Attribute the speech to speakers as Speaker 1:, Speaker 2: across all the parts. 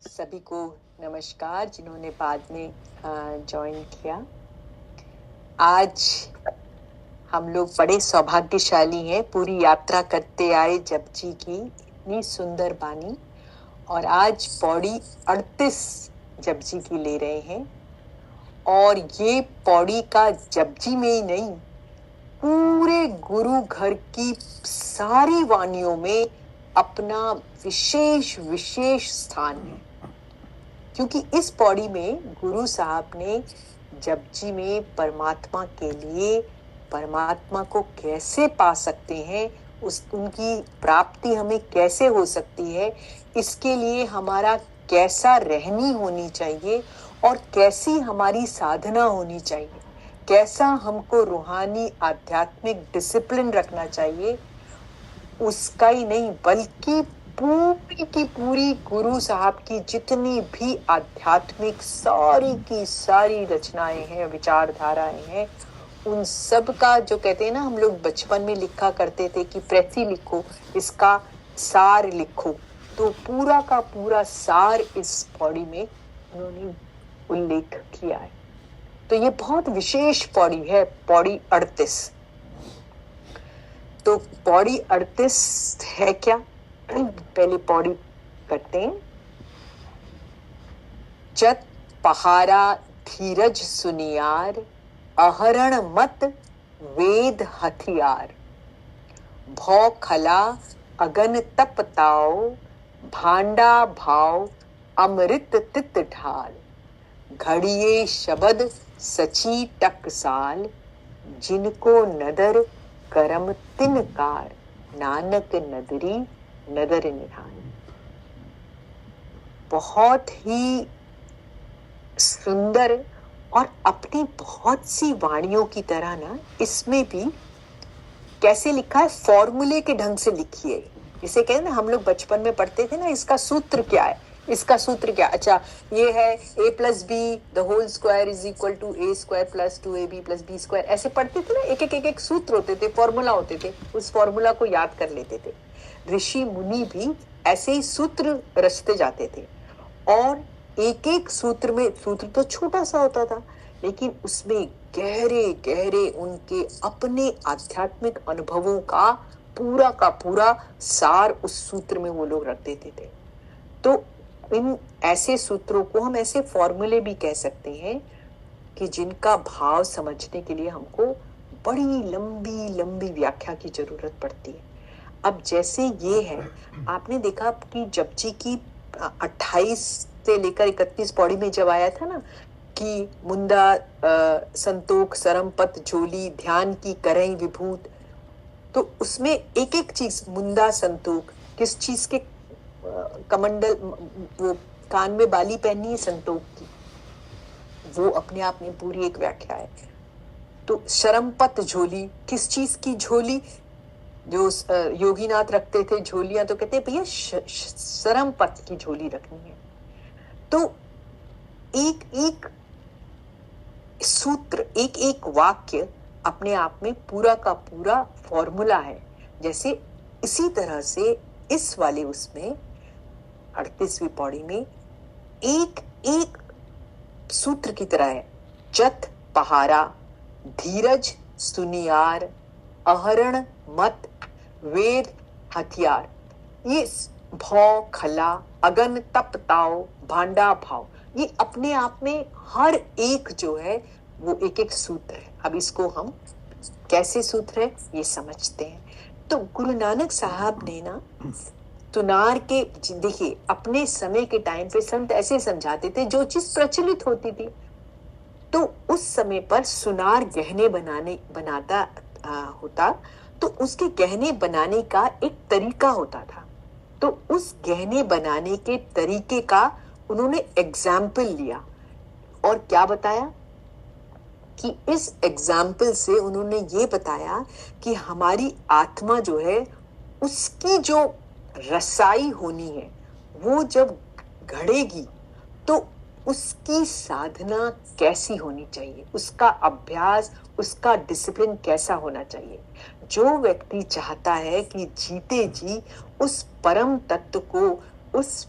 Speaker 1: सभी को नमस्कार जिन्होंने बाद में ज्वाइन किया। आज हम लोग बड़े सौभाग्यशाली हैं, पूरी यात्रा करते आए जपजी की इतनी सुंदर बानी, और आज पौड़ी 38 जपजी की ले रहे हैं। और ये पौड़ी का जपजी में ही नहीं, पूरे गुरु घर की सारी वाणियों में अपना विशेष विशेष स्थान है, क्योंकि इस पौड़ी में गुरु साहब ने जपजी में परमात्मा के लिए परमात्मा को कैसे पा सकते हैं, उनकी प्राप्ति हमें कैसे हो सकती है, इसके लिए हमारा कैसा रहनी होनी चाहिए और कैसी हमारी साधना होनी चाहिए, कैसा हमको रूहानी आध्यात्मिक डिसिप्लिन रखना चाहिए, उसका ही नहीं बल्कि पूरी की पूरी गुरु साहब की जितनी भी आध्यात्मिक सारी की सारी रचनाएं हैं, विचारधाराएं हैं, उन सब का जो कहते हैं ना, हम लोग बचपन में लिखा करते थे कि प्रति लिखो, इसका सार लिखो, तो पूरा का पूरा सार इस पौड़ी में उन्होंने उल्लेख किया है। तो ये बहुत विशेष पौड़ी है, पौड़ी 38। तो पौड़ी 38 है क्या, पहले पौड़ी करते हैं। जत पहारा धीरज सुनियार, अहरण मत वेद हथियार, भौ खला अगन तप ताओ, भांडा भाव अमृत तित ढाल, घड़िए शबद सची टकसाल, जिनको नदर करम तिन कार, नानक नदरी नदर निहाल। बहुत ही सुंदर और अपनी बहुत सी वाणियों की तरह ना, इसमें भी कैसे लिखा है, फॉर्मूले के ढंग से लिखी है। जिसे कहते हैं ना, हम लोग बचपन में पढ़ते थे ना, इसका सूत्र क्या है, इसका सूत्र क्या, अच्छा ये है a plus b the whole square is equal to a square plus 2ab plus b square, ऐसे पढ़ते थे ना, एक सूत्र होते थे, फॉर्मूला होते थे, उस फॉर्मूला को याद कर लेते थे। ऋषि मुनि भी ऐसे ही सूत्र रचते जाते थे, और एक सूत्र में, सूत्र तो छोटा सा होता था लेकिन उसमें गहरे गहरे उनके अपने आध्यात्मिक अनुभवों का पूरा सार उस सूत्र में वो लोग रख देते थे। तो इन ऐसे सूत्रों को हम ऐसे फॉर्मूले भी कह सकते हैं कि जिनका भाव समझने के लिए हमको बड़ी लंबी लंबी व्याख्या की जरूरत पड़ती है। अब जैसे ये है, आपने देखा कि जपजी की 28 से लेकर 31 पौड़ी में जब आया था ना कि मुंदा संतोख सरमपत झोली ध्यान की करई विभूत, तो उसमें एक चीज, मुंदा संतोख किस चीज के, कमंडल, वो कान में बाली पहनी है संतोख की, वो अपने आप में पूरी एक व्याख्या है। तो शरमपत झोली, किस चीज की झोली, जो योगीनाथ रखते थे झोलियां, तो कहते हैं भैया शरमपत की झोली रखनी है। तो एक सूत्र, एक वाक्य अपने आप में पूरा का पूरा फॉर्मूला है। जैसे इसी तरह से इस वाले उसमें 38वीं पौड़ी में एक सूत्र की तरह है। जत पहारा धीरज सुनियार, अहरण मत वेद हथियार, ये भौ खला अगन तप ताओ भांडा भाव, ये अपने आप में हर एक जो है वो एक सूत्र है। अब इसको हम कैसे सूत्र है ये समझते हैं। तो गुरु नानक साहब ने ना तुनार के, देखिए अपने समय के टाइम पे संत ऐसे समझाते थे, जो चीज प्रचलित होती थी तो उस समय पर सुनार गहने बनाता होता, तो उसके गहने बनाने का एक तरीका होता था। तो उस गहने बनाने के तरीके का उन्होंने एग्जाम्पल लिया और क्या बताया कि इस एग्जाम्पल से उन्होंने ये बताया कि हमारी आत्मा जो है उसकी जो रसाई होनी है, वो जब घड़ेगी तो उसकी साधना कैसी होनी चाहिए, उसका अभ्यास, उसका डिसिप्लिन कैसा होना चाहिए। जो व्यक्ति चाहता है कि जीते जी उस परम तत्व को, उस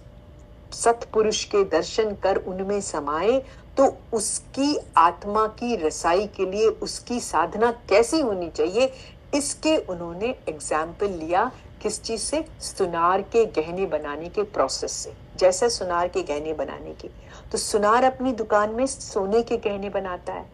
Speaker 1: सतपुरुष के दर्शन कर उनमें समाए, तो उसकी आत्मा की रसाई के लिए उसकी साधना कैसी होनी चाहिए, इसके उन्होंने एग्जाम्पल लिया। किस चीज से? सुनार के गहने बनाने के प्रोसेस से। जैसे सुनार के गहने बनाने की, तो सुनार अपनी दुकान में सोने के गहने बनाता है।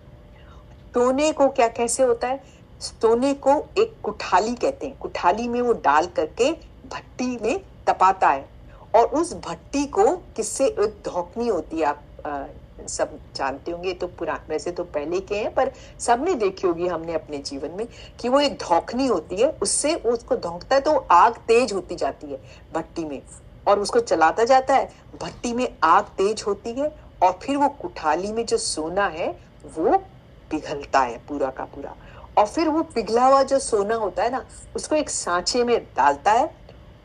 Speaker 1: सोने को क्या कैसे होता है? सोने को एक कुठाली कहते हैं, कुठाली में वो डाल करके भट्टी में तपाता है, और उस भट्टी को किससे, एक धौकनी होती है, आप सब जानते होंगे, तो वैसे तो पहले के हैं पर सबने देखी होगी हमने अपने जीवन में, कि वो एक धौकनी होती है, उससे उसको धौंकता है तो आग तेज होती जाती है भट्टी में, और उसको चलाता जाता है, भट्टी में आग तेज होती है, और फिर वो कुठाली में जो सोना है वो पिघलता है पूरा का पूरा, और फिर वो पिघला हुआ जो सोना होता है ना, उसको एक सांचे में डालता है,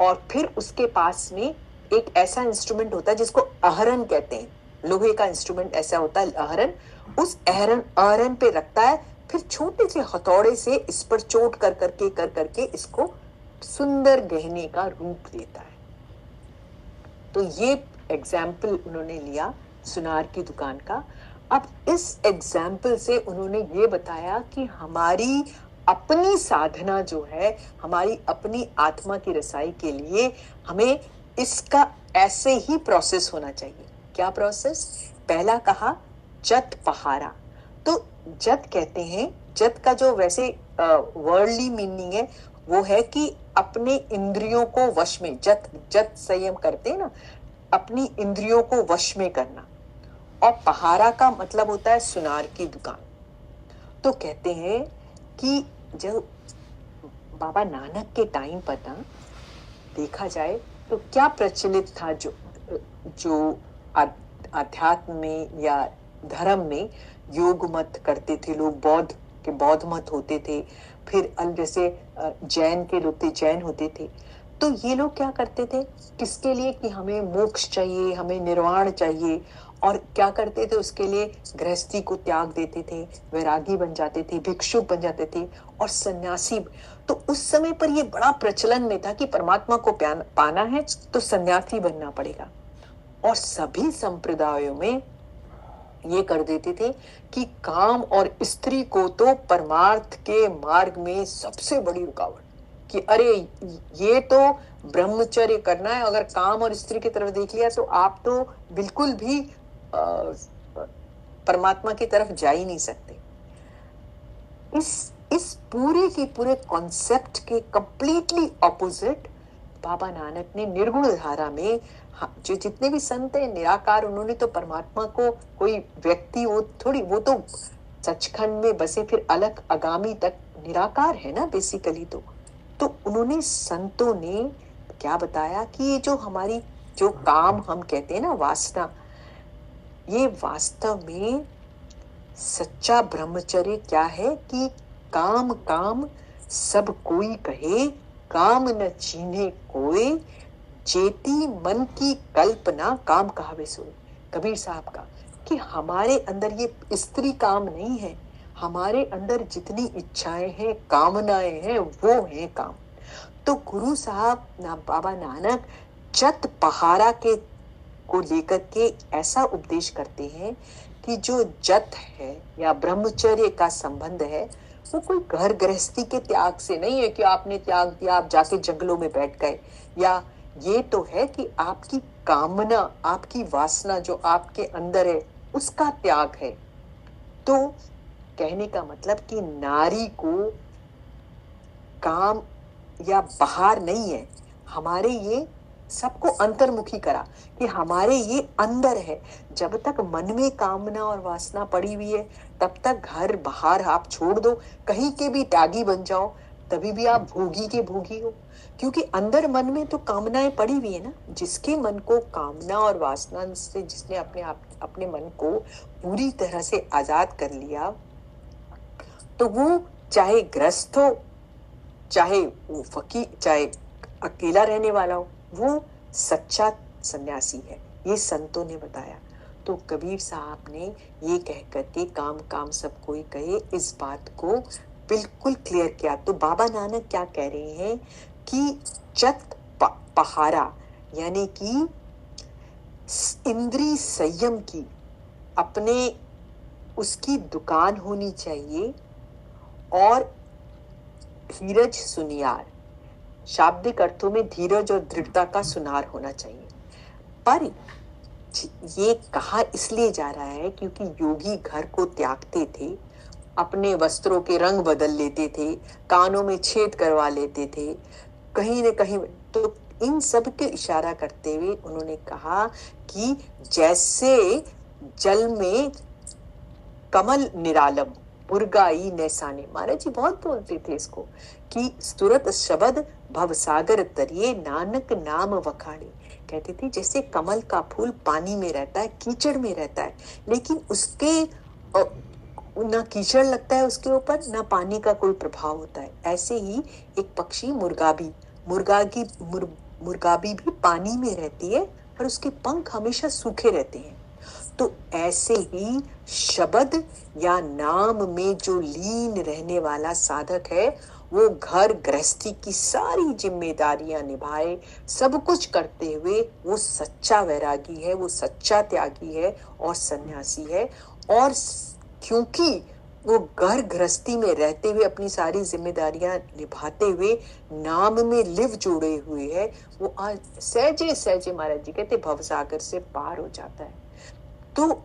Speaker 1: और फिर उसके पास में एक ऐसा इंस्ट्रूमेंट होता है जिसको अहरन कहते हैं, लोहे का इंस्ट्रूमेंट ऐसा होता है अहरन, उस अहरन पे रखता है, फिर छोटे से हथौड़े से इस पर चोट कर करके इसको सुंदर गहने का रूप देता है। तो ये एग्जाम्पल उन्होंने लिया सुनार की दुकान का। अब इस एग्जाम्पल से उन्होंने ये बताया कि हमारी अपनी साधना जो है, हमारी अपनी आत्मा की रसाई के लिए हमें इसका ऐसे ही प्रोसेस होना चाहिए। क्या प्रोसेस? पहला कहा जत पहारा। तो जत कहते हैं, जत का जो वैसे वर्ल्डली मीनिंग है वो है कि अपने इंद्रियों को वश में, जत जत संयम करते हैं ना, अपनी इंद्रियों को वश में करना। और पहारा का मतलब होता है सुनार की दुकान। तो कहते हैं कि जब बाबा नानक के टाइम पर ना देखा जाए तो क्या प्रचलित था, जो आध्यात्म में या धर्म में योग मत करते थे लोग, बौद्ध मत होते थे, फिर जैसे जैन के लोग थे, जैन होते थे। तो ये लोग क्या करते थे, किसके लिए? कि हमें मोक्ष चाहिए, हमें निर्वाण चाहिए, और क्या करते थे उसके लिए? गृहस्थी को त्याग देते थे, वैरागी बन जाते थे, भिक्षुक बन जाते थे, और सन्यासी। तो उस समय पर ये बड़ा प्रचलन में था कि परमात्मा को पाना है तो सन्यासी बनना पड़ेगा। और सभी संप्रदायों में ये कर देते थे कि काम और स्त्री को तो परमार्थ के मार्ग में सबसे बड़ी रुकावट, कि अरे ये तो ब्रह्मचर्य करना है, अगर काम और स्त्री की तरफ देख लिया तो आप तो बिल्कुल भी परमात्मा की तरफ जा ही नहीं सकते। इस पूरे के पूरे कॉन्सेप्ट के कंप्लीटली ऑपोजिट बाबा नानक ने निर्गुण धारा में, जो जितने भी संत हैं निराकार, उन्होंने तो परमात्मा को कोई व्यक्ति वो थोड़ी, वो तो सचखंड में बसे, फिर अलग अगामी तक निराकार है ना बेसिकली। तो उन्होंने, संतों ने क्या बताया कि ये जो हमारी जो काम हम कहते हैं ना वासना, ये वास्तव में सच्चा ब्रह्मचर्य क्या है कि काम काम सब कोई कहे, काम न चीन्हे कोई, जेती मन की कल्पना काम कहावे सोए। कबीर साहब का कि हमारे अंदर ये स्त्री काम नहीं है, हमारे अंदर जितनी इच्छाएं हैं, कामनाएं हैं, वो है काम। तो गुरु साहब बाबा नानक जत पहारा के को लेकर के ऐसा उपदेश करते हैं कि जो जत है या ब्रह्मचर्य का संबंध है वो कोई घर गृहस्थी के त्याग से नहीं है कि आपने त्याग दिया, आप जाके जंगलों में बैठ गए, या ये तो है कि आपकी कामना, आपकी वासना जो आपके अंदर है उसका त्याग है। तो कहने का मतलब कि नारी को काम या बाहर नहीं है, हमारे ये सबको अंतर्मुखी करा कि हमारे ये अंदर है। जब तक मन में कामना और वासना पड़ी हुई है तब तक घर बाहर आप छोड़ दो, कहीं के भी त्यागी बन जाओ, तभी भी आप भोगी के भोगी हो, क्योंकि अंदर मन में तो कामनाएं पड़ी हुई है ना। जिसके मन को कामना और वासना से, जिसने अपने मन को पूरी तरह से आजाद कर लिया, तो वो चाहे ग्रस्त हो, चाहे वो फकीर, चाहे अकेला रहने वाला हो, वो सच्चा सन्यासी है, ये संतों ने बताया। तो कबीर साहब ने ये कह करके काम काम सब कोई कहे, इस बात को बिल्कुल क्लियर किया। तो बाबा नानक क्या कह रहे हैं कि जत पहारा, यानी कि इंद्रिय संयम की अपने उसकी दुकान होनी चाहिए और धीरज सुनियार, शाब्दिक अर्थों में धीरज और दृढ़ता का सुनार होना चाहिए। पर ये कहा इसलिए जा रहा है क्योंकि योगी घर को त्यागते थे, अपने वस्त्रों के रंग बदल लेते थे, कानों में छेद करवा लेते थे, कहीं न कहीं। तो इन सब के इशारा करते हुए उन्होंने कहा कि जैसे जल में कमल निरालम मुर्गाई नैसाने, महाराज जी बहुत बोलते थे इसको कि सूरत शब्द भवसागर तरिए नानक नाम वखाणे। कहते थे जैसे कमल का फूल पानी में रहता है, कीचड़ में रहता है, लेकिन उसके ना कीचड़ लगता है उसके ऊपर, ना पानी का कोई प्रभाव होता है। ऐसे ही एक पक्षी मुर्गाबी भी पानी में रहती है और उसके पंख हमेशा सूखे रहते हैं। तो ऐसे ही शब्द या नाम में जो लीन रहने वाला साधक है, वो घर गृहस्थी की सारी जिम्मेदारियां निभाए, सब कुछ करते हुए वो सच्चा वैरागी है, वो सच्चा त्यागी है और सन्यासी है। और क्योंकि वो घर गृहस्थी में रहते हुए अपनी सारी जिम्मेदारियां निभाते हुए नाम में लिव जोड़े हुए है, वो आज सहजे सहजे महाराज जी कहते भवसागर से पार हो जाता है। तो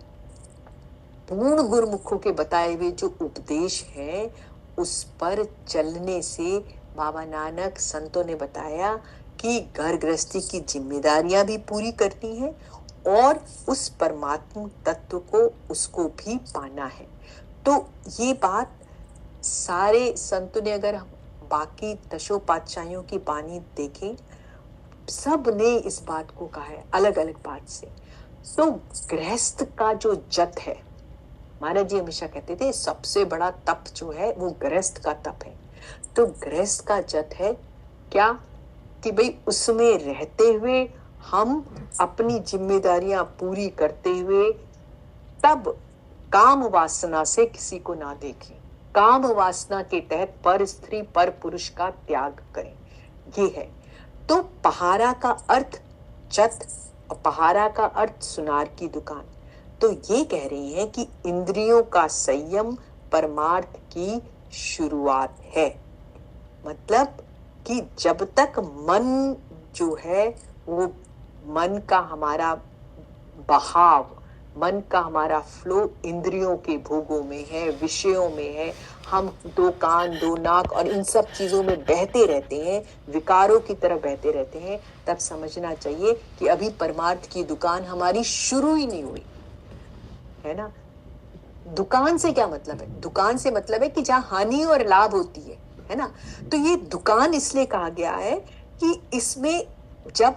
Speaker 1: पूर्ण गुरुमुखों के बताए हुए जो उपदेश है, उस पर चलने से बाबा नानक संतों ने बताया कि घर गृहस्थी की जिम्मेदारियां भी पूरी करनी है और उस परमात्मा तत्व को उसको भी पाना है। तो ये बात सारे संतों ने, अगर बाकी दशों पातशाहियों की बानी देखें, सब ने इस बात को कहा है अलग अलग बात से। तो गृहस्थ का जो जत है, महाराज जी हमेशा कहते थे सबसे बड़ा तप जो है वो गृहस्थ का तप है। तो गृहस्थ का जत है क्या कि भाई उसमें रहते हुए हम अपनी जिम्मेदारियां पूरी करते हुए तब काम वासना से किसी को ना देखें, काम वासना के तहत पर स्त्री पर पुरुष का त्याग करें, ये है। तो पहारा का अर्थ जत और पहारा का अर्थ सुनार की दुकान। तो ये कह रही है कि इंद्रियों का संयम परमार्थ की शुरुआत है। मतलब कि जब तक मन जो है वो मन का हमारा बहाव, मन का हमारा फ्लो इंद्रियों के भोगों में है, विषयों में है, हम दो कान दो नाक और इन सब चीजों में बहते रहते हैं, विकारों की तरह बहते रहते हैं, तब समझना चाहिए कि अभी परमार्थ की दुकान हमारी शुरू ही नहीं हुई है ना। दुकान से क्या मतलब है? दुकान से मतलब है कि जहां हानि और लाभ होती है ना। तो ये दुकान इसलिए कहा गया है कि इसमें जब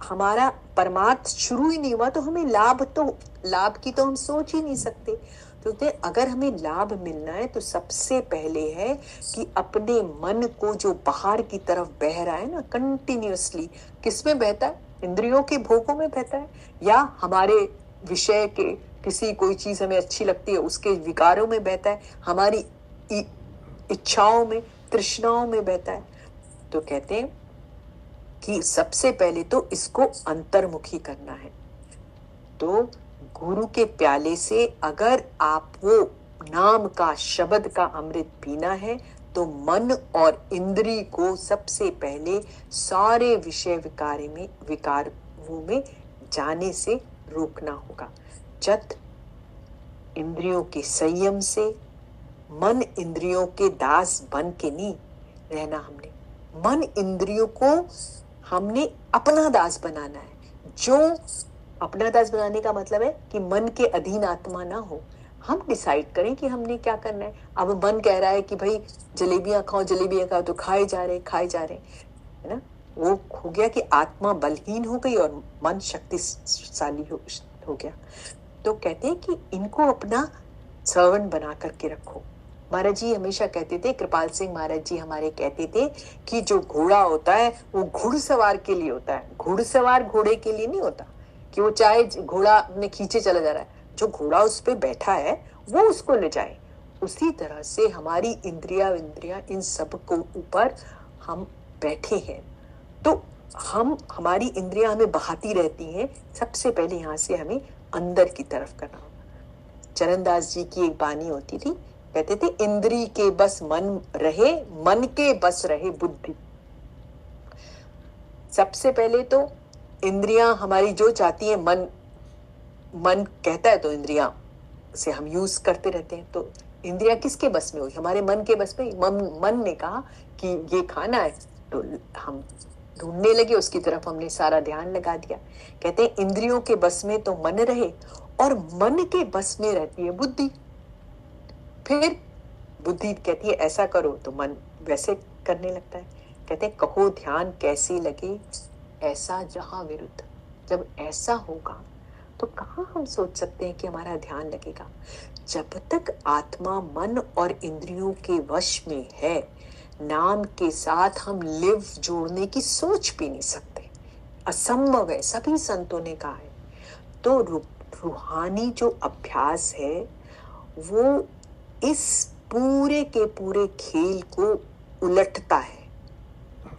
Speaker 1: हमारा परमार्थ शुरू ही नहीं हुआ तो हमें लाभ की तो हम सोच ही नहीं सकते। तो अगर हमें लाभ मिलना है तो सबसे पहले है कि अपने मन को जो बाहर की तरफ बह रहा है ना कंटिन्यूअसली, किसमें बहता है? इंद्रियों के भोगों में बहता है, या हमारे विषय के किसी कोई चीज हमें अच्छी लगती है उसके विकारों में बहता है, हमारी इच्छाओं में तृष्णाओं में बहता है। तो कहते हैं कि सबसे पहले तो इसको अंतर्मुखी करना है। तो गुरु के प्याले से अगर आप वो नाम का शब्द का अमृत पीना है तो मन और इंद्री को सबसे पहले सारे विषय विकारों में जाने से रोकना होगा। जत इंद्रियों के संयम से, मन इंद्रियों के दास बन के नहीं रहना हमने, मन इंद्रियों को हमने अपना दास बनाना है। जो अपना दास बनाने का मतलब है कि मन के अधीन आत्मा ना हो, हम डिसाइड करें कि हमने क्या करना है। अब मन कह रहा है कि भाई जलेबियां खाओ तो खाए जा रहे है ना। वो हो गया कि आत्मा बलहीन हो गई और मन शक्तिशाली हो गया। तो कहते हैं कि इनको अपना सर्वेंट बना करके रखो। महाराज जी हमेशा कहते थे, कृपाल सिंह महाराज जी हमारे कहते थे कि जो घोड़ा होता है वो घुड़सवार के लिए होता है, घुड़सवार घोड़े के लिए नहीं होता कि वो चाहे घोड़ा अपने खींचे चला जा रहा है, जो घोड़ा उस पे बैठा है वो उसको ले जाए। उसी तरह से हमारी इंद्रियां इन सब को ऊपर हम बैठे हैं। तो हमारी इंद्रियां हमें बहाती रहती हैं, सबसे पहले यहाँ से हमें अंदर की तरफ करना होगा। चरणदास जी की एक बानी होती थी, कहते थे इंद्री के बस मन रहे, मन के बस रहे बुद्धि। सबसे पहले तो इंद्रियां हमारी जो चाहती है, मन कहता है तो इंद्रियां से हम यूज करते रहते हैं। तो इंद्रियां किसके बस में हुई? हमारे मन के बस में। मन ने कहा कि ये खाना है, तो हम ढूंढने लगे, उसकी तरफ हमने सारा ध्यान लगा दिया। कहते हैं इंद्रियों के बस में तो मन रहे, और मन के बस में रहती है बुद्धि। फिर बुद्धि कहती है ऐसा करो, तो मन वैसे करने लगता है। कहते हैं कहो ध्यान कैसी लगे, ऐसा जहां विरुद्ध। जब ऐसा होगा तो कहाँ हम सोच सकते हैं कि हमारा ध्यान लगेगा? जब तक आत्मा मन और इंद्रियों के वश में है, नाम के साथ हम लिव जोड़ने की सोच भी नहीं सकते, असंभव है, सभी संतों ने कहा है। तो रूहानी जो अभ्यास है वो इस पूरे के पूरे खेल को उलटता है।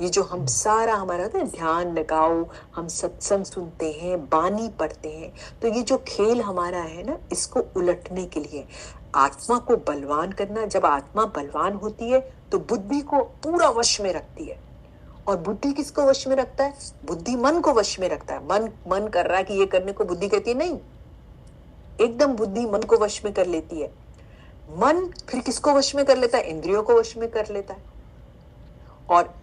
Speaker 1: ये जो हम सारा हमारा ध्यान लगाओ, हम सत्संग सुनते हैं, बानी पढ़ते हैं, तो ये जो खेल हमारा है ना, इसको उलटने के लिए आत्मा को बलवान करना। जब आत्मा बलवान होती है तो बुद्धि को पूरा वश में रखती है। और बुद्धि किसको वश में रखता है? बुद्धि मन को वश में रखता है। मन कर रहा है कि ये करने को, बुद्धि कहती है नहीं, एकदम बुद्धि मन को वश में कर लेती है। मन फिर किसको वश में कर लेता है? इंद्रियों को वश में कर लेता है। और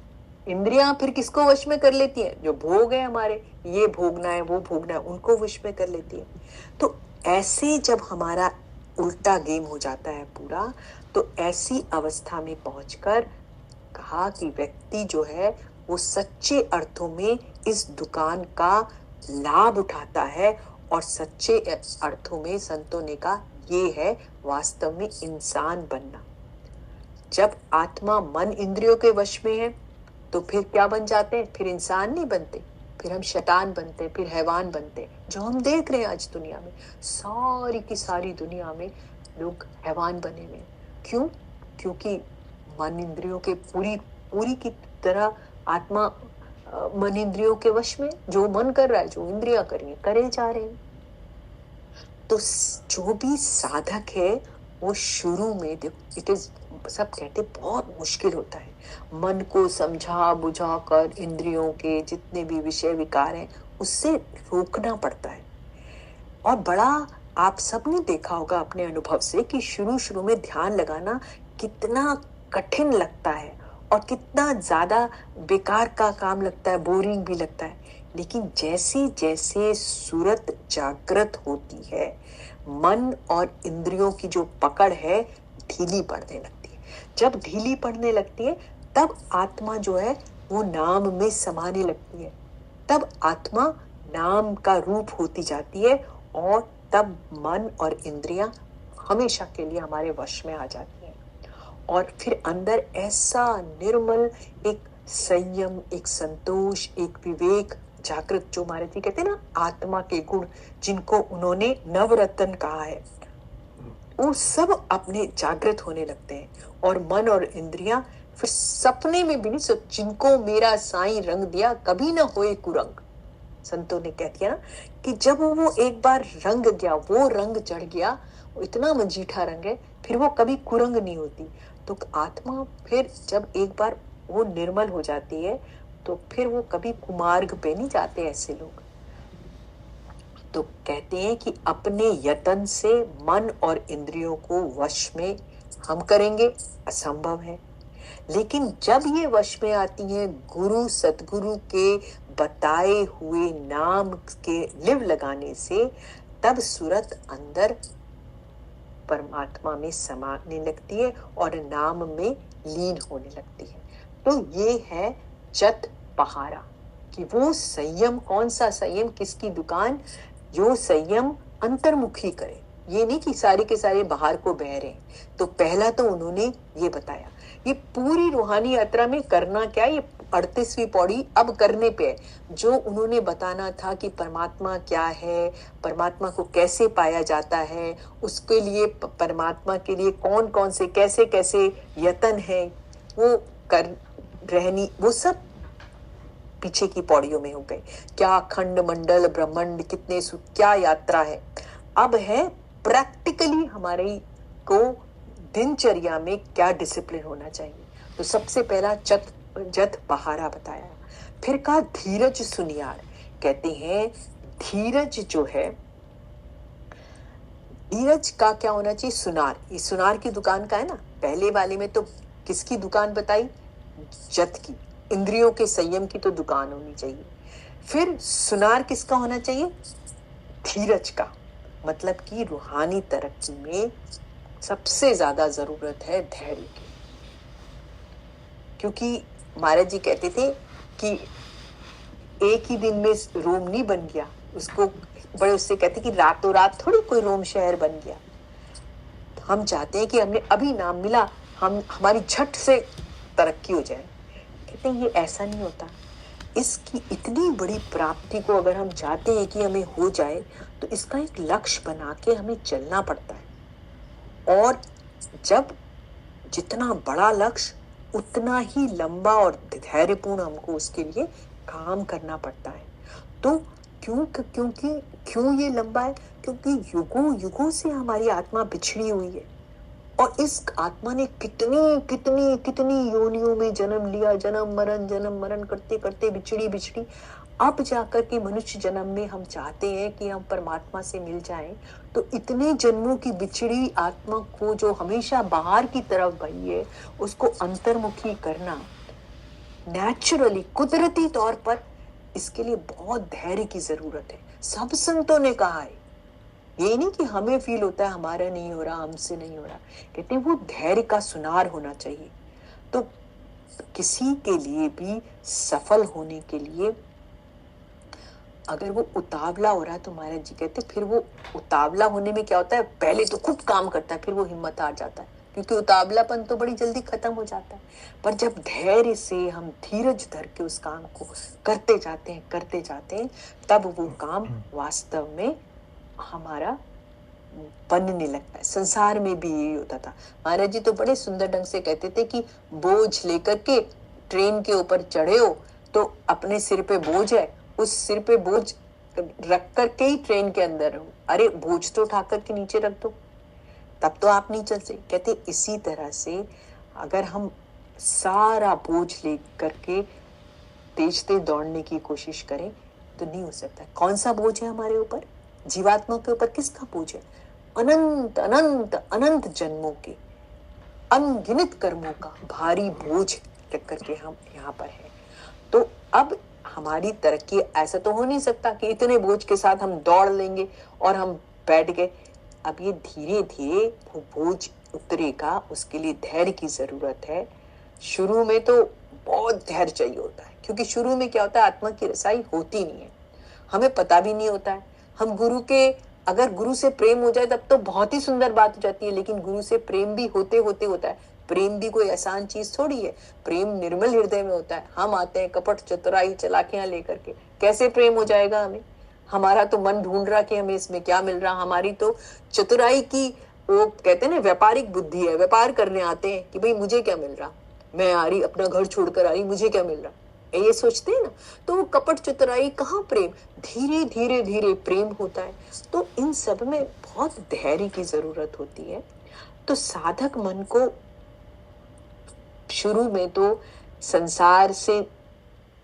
Speaker 1: इंद्रियां फिर किसको वश में कर लेती है? जो भोग है हमारे, ये भोगना है, वो भोगना है, उनको वश में कर लेती है। तो ऐसे जब हमारा उल्टा गेम हो जाता है पूरा, तो ऐसी अवस्था में पहुंचकर कहा कि व्यक्ति जो है वो सच्चे अर्थों में इस दुकान का लाभ उठाता है। और सच्चे अर्थों में संतों ने कहा ये है वास्तव में इंसान बनना। जब आत्मा मन इंद्रियों के वश में है तो फिर क्या बन जाते हैं? फिर इंसान नहीं बनते, फिर हम शैतान बनते हैं, फिर हैवान बनते हैं। जो हम देख रहे हैं आज दुनिया में, सारी की सारी दुनिया में लोग हैवान बने हुए। क्यों? क्योंकि मन इंद्रियों के पूरी की तरह आत्मा मन इंद्रियों के वश में, जो मन कर रहा है, जो इंद्रियां कर रही है, करे जा रहे हैं। तो जो भी साधक है वो शुरू में इट इज, सब कहते बहुत मुश्किल होता है मन को समझा बुझा कर इंद्रियों के जितने भी विषय विकार हैं उससे रोकना पड़ता है। और बड़ा आप सबने देखा होगा अपने अनुभव से कि शुरू में ध्यान लगाना कितना कठिन लगता है और कितना ज्यादा बेकार का काम लगता है, बोरिंग भी लगता है। लेकिन जैसे जैसे सूरत जागृत होती है, मन और इंद्रियों की जो पकड़ है ढीली पड़ने लगती है। जब ढीली पड़ने लगती है तब आत्मा जो है वो नाम में समाने लगती है। तब आत्मा नाम का रूप होती जाती है और तब मन और इंद्रियां हमेशा के लिए हमारे वश में आ जाती हैं। और फिर अंदर ऐसा निर्मल एक संयम, एक संतोष, एक विवेक जागृत, जो महाराज जी कहते हैं ना आत्मा के गुण, जिनको उन्होंने नवरत्न कहा है, वो सब अपने जागृत होने लगते हैं। और मन और इंद्रियां फिर सपने में भी नहीं सोच, जिनको मेरा साईं रंग दिया कभी ना होए कुरंग। संतों ने कह दिया ना कि जब वो एक बार रंग गया, वो रंग चढ़ गया, वो इतना मजीठा रंग है, फिर वो कभी कुरंग नहीं होती। तो आत्मा फिर जब एक बार वो निर्मल हो जाती है तो फिर वो कभी कुमार्ग पे नहीं जाते ऐसे लोग। तो कहते हैं कि अपने यत्न से मन और इंद्रियों को वश में हम करेंगे, असंभव है। लेकिन जब ये वश में आती हैं गुरु सतगुरु के बताए हुए नाम के लिव लगाने से, तब सूरत अंदर परमात्मा में समाने लगती है और नाम में लीन होने लगती है। तो ये है चत पहारा कि वो संयम, कौन सा संयम, किसकी दुकान, जो संयम अंतर्मुखी करे। ये नहीं कि सारे के सारे बाहर को बह रहे हैं। तो पहला तो उन्होंने ये बताया। ये पूरी रूहानी यात्रा में करना क्या, ये 38वीं पौड़ी अब करने पे है। जो उन्होंने बताना था कि परमात्मा क्या है, परमात्मा को कैसे पाया जाता है, उसके लिए परमात्मा के लिए कौन कौन से कैसे कैसे यत्न है वो कर रहनी, वो सब पीछे की पौड़ियों में हो गए। क्या खंड मंडल ब्रह्मांड, कितने क्या यात्रा है। अब है प्रैक्टिकली हमारे को दिनचर्या में क्या डिसिप्लिन होना चाहिए। तो सबसे पहला जत बहारा बताया, फिर कहा धीरज सुनियार। कहते हैं धीरज जो है, धीरज का क्या होना चाहिए, सुनार। ये सुनार की दुकान का है ना, पहले वाले में तो किसकी दुकान बताई, जत की, इंद्रियों के संयम की तो दुकान होनी चाहिए। फिर सुनार किसका होना चाहिए, धीरज का। मतलब कि रूहानी तरक्की में सबसे ज्यादा जरूरत है धैर्य की। क्योंकि महाराज जी कहते थे कि एक ही दिन में रोम नहीं बन गया, उसको बड़े उससे कहते कि रातों रात थोड़ी कोई रोम शहर बन गया। हम चाहते हैं कि हमने अभी नाम मिला, हमारी झट से तरक्की हो जाए। कहते हैं ये ऐसा नहीं होता। इसकी इतनी बड़ी प्राप्ति को अगर हम चाहते हैं कि हमें हो जाए, तो इसका एक लक्ष्य बना के हमें चलना पड़ता है। और जब जितना बड़ा लक्ष्य, उतना ही लंबा और धैर्यपूर्ण हमको उसके लिए काम करना पड़ता है। तो क्यों ये लंबा है, क्योंकि युगों युगों से हमारी आत्मा बिछड़ी हुई है। और इस आत्मा ने कितनी कितनी कितनी योनियों में जन्म लिया, जन्म मरण करते करते बिछड़ी अब जाकर के मनुष्य जन्म में हम चाहते हैं कि हम परमात्मा से मिल जाएं। तो इतने जन्मों की बिछड़ी आत्मा को जो हमेशा बाहर की तरफ गई है, उसको अंतर्मुखी करना नेचुरली, कुदरती तौर पर, इसके लिए बहुत धैर्य की जरूरत है। सब संतों ने कहा है, ये नहीं कि हमें फील होता है हमारा नहीं हो रहा, हमसे नहीं हो रहा। कहते हैं वो धैर्य का सुनार होना चाहिए। तो किसी के लिए भी सफल होने के लिए अगर वो उतावला हो रहा है, तो महाराज जी कहते फिर वो उतावला होने में क्या होता है, पहले तो खूब काम करता है, फिर वो हिम्मत हार जाता है, क्योंकि उतावलापन तो बड़ी जल्दी खत्म हो जाता है। पर जब धैर्य से हम धीरज धर के उस काम को करते जाते हैं, तब वो काम वास्तव में हमारा बनने लगता है। संसार में भी यही होता था। महाराज जी तो बड़े सुंदर ढंग से कहते थे कि बोझ लेकर के ट्रेन के ऊपर चढ़े हो, तो अपने सिर पे बोझ है, उस सिर पे बोझ रख करके ही ट्रेन के अंदर रहो। अरे बोझ तो उठा करके नीचे रख दो, तब तो आप नहीं चल सकते। कहते इसी तरह से अगर हम सारा बोझ ले करके तेज दौड़ने की कोशिश करें, तो नहीं हो सकता। कौन सा बोझ है हमारे ऊपर, जीवात्मा के ऊपर किसका बोझ है, अनंत अनंत अनंत जन्मों के अनगिनत कर्मों का भारी बोझ रख करके हम यहाँ पर हैं। तो अब हमारी तरक्की, ऐसा तो हो नहीं सकता कि इतने बोझ के साथ हम दौड़ लेंगे और हम बैठ गए। अब ये धीरे धीरे वो बोझ उतरेगा, उसके लिए धैर्य की जरूरत है। शुरू में तो बहुत धैर्य चाहिए होता है, क्योंकि शुरू में क्या होता है, आत्मा की रसाई होती नहीं है, हमें पता भी नहीं होता है। हम अगर गुरु से प्रेम हो जाए तब तो बहुत ही सुंदर बात हो जाती है, लेकिन गुरु से प्रेम भी होते होता है। प्रेम भी कोई आसान चीज थोड़ी है, प्रेम निर्मल हृदय में होता है। हम आते हैं कपट चतुराई चलाकियां लेकर के, कैसे प्रेम हो जाएगा हमें? हमारा तो मन ढूंढ रहा कि हमें इसमें क्या मिल रहा। हमारी तो चतुराई की, वो कहते हैं ना, व्यापारिक बुद्धि है, व्यापार करने आते हैं कि भाई मुझे क्या मिल रहा, मैं आ रही अपना घर छोड़कर आ रही, मुझे क्या मिल रहा, ये सोचते हैं ना। तो वो कपट चतुराई कहाँ प्रेम, धीरे धीरे धीरे प्रेम होता है। तो इन सब में बहुत धैर्य की जरूरत होती है। तो साधक मन को शुरू में तो संसार से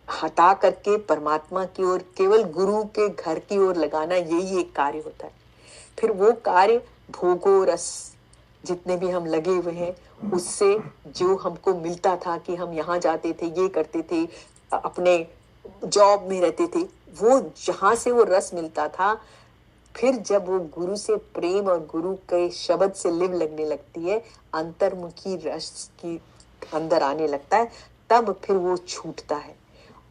Speaker 1: हटा करके परमात्मा की ओर, केवल गुरु के घर की ओर लगाना, यही एक कार्य होता है। फिर वो कार्य भोगो रस जितने भी हम लगे हुए हैं, उससे जो हमको मिलता था कि हम यहाँ जाते थे, ये करते थे, अपने जॉब में रहते थे, वो जहां से वो रस मिलता था, फिर जब वो गुरु से प्रेम और गुरु के शब्द से लिव लगने लगती है, अंतर्मुखी रस की अंदर आने लगता है, तब फिर वो छूटता है।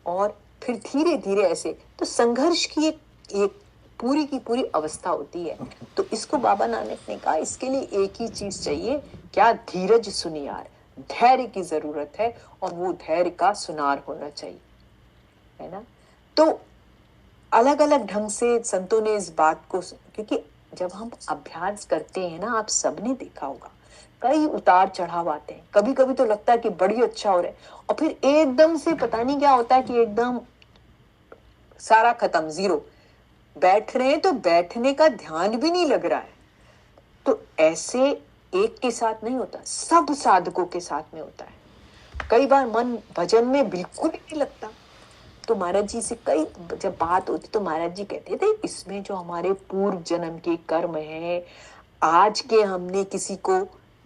Speaker 1: और फिर धीरे धीरे ऐसे तो संघर्ष की एक पूरी की पूरी अवस्था होती है। तो इसको बाबा नानक ने कहा, इसके लिए एक ही चीज चाहिए, क्या, धीरज सुनियार, धैर्य की जरूरत है, और वो धैर्य का सुनार होना चाहिए, है ना। तो अलग अलग ढंग से संतों ने इस बात को, क्योंकि जब हम अभ्यास करते हैं ना, आप सबने देखा होगा, कई उतार चढ़ाव आते हैं। कभी कभी तो लगता है कि बड़ी अच्छा हो रहा है, और फिर एकदम से पता नहीं क्या होता है कि एकदम सारा खत्म, जीरो। बैठ रहे हैं तो बैठने का ध्यान भी नहीं लग रहा है। तो ऐसे एक के साथ नहीं होता, सब साधकों के साथ में होता है। कई बार मन भजन में बिल्कुल ही नहीं लगता, तो महाराज जी से कई जब बात होती तो महाराज जी कहते थे इसमें जो हमारे पूर्व जन्म के कर्म है, आज के हमने किसी को,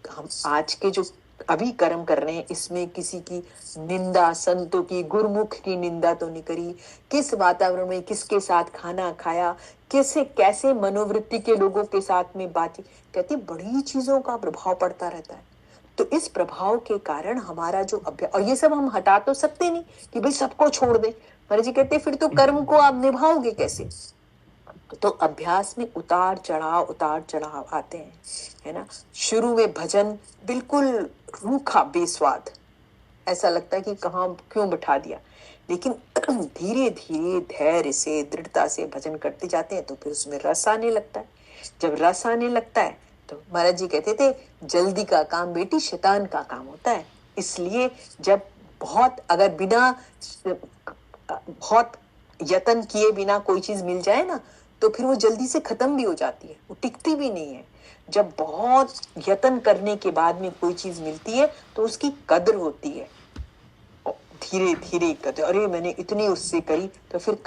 Speaker 1: हम आज के जो अभी कर्म कर रहे हैं इसमें किसी की निंदा, संतों की, गुरुमुख की निंदा तो नहीं करी, किस वातावरण में किसके साथ खाना खाया, कैसे कैसे मनोवृत्ति के लोगों के साथ में बातचीत, कहती बड़ी चीजों का प्रभाव पड़ता रहता है। तो इस प्रभाव के कारण हमारा जो अभ्यास, और ये सब हम हटा तो सकते नहीं कि भाई सबको छोड़ दे। महाराज जी कहते फिर तो कर्म को आप निभाओगे कैसे। तो अभ्यास में उतार चढ़ाव आते हैं, है ना। शुरू में भजन बिल्कुल रूखा बेस्वाद, ऐसा लगता है कि कहाँ क्यों बिठा दिया, लेकिन धीरे धीरे धैर्य से, दृढ़ता से भजन करते जाते हैं तो फिर उसमें रस आने लगता है। जब रस आने लगता है तो महाराज जी कहते थे जल्दी का काम बेटी शैतान का काम होता है। इसलिए जब बहुत, अगर बिना बहुत यत्न किए बिना कोई चीज मिल जाए ना तो फिर वो जल्दी से खत्म भी हो जाती है, वो टिकती भी नहीं है। जब बहुत यत्न करने के बाद में कोई चीज मिलती है तो उसकी कद्र होती है, धीरे धीरे कद्र, अरे मैंने इतनी उससे करी तो फिर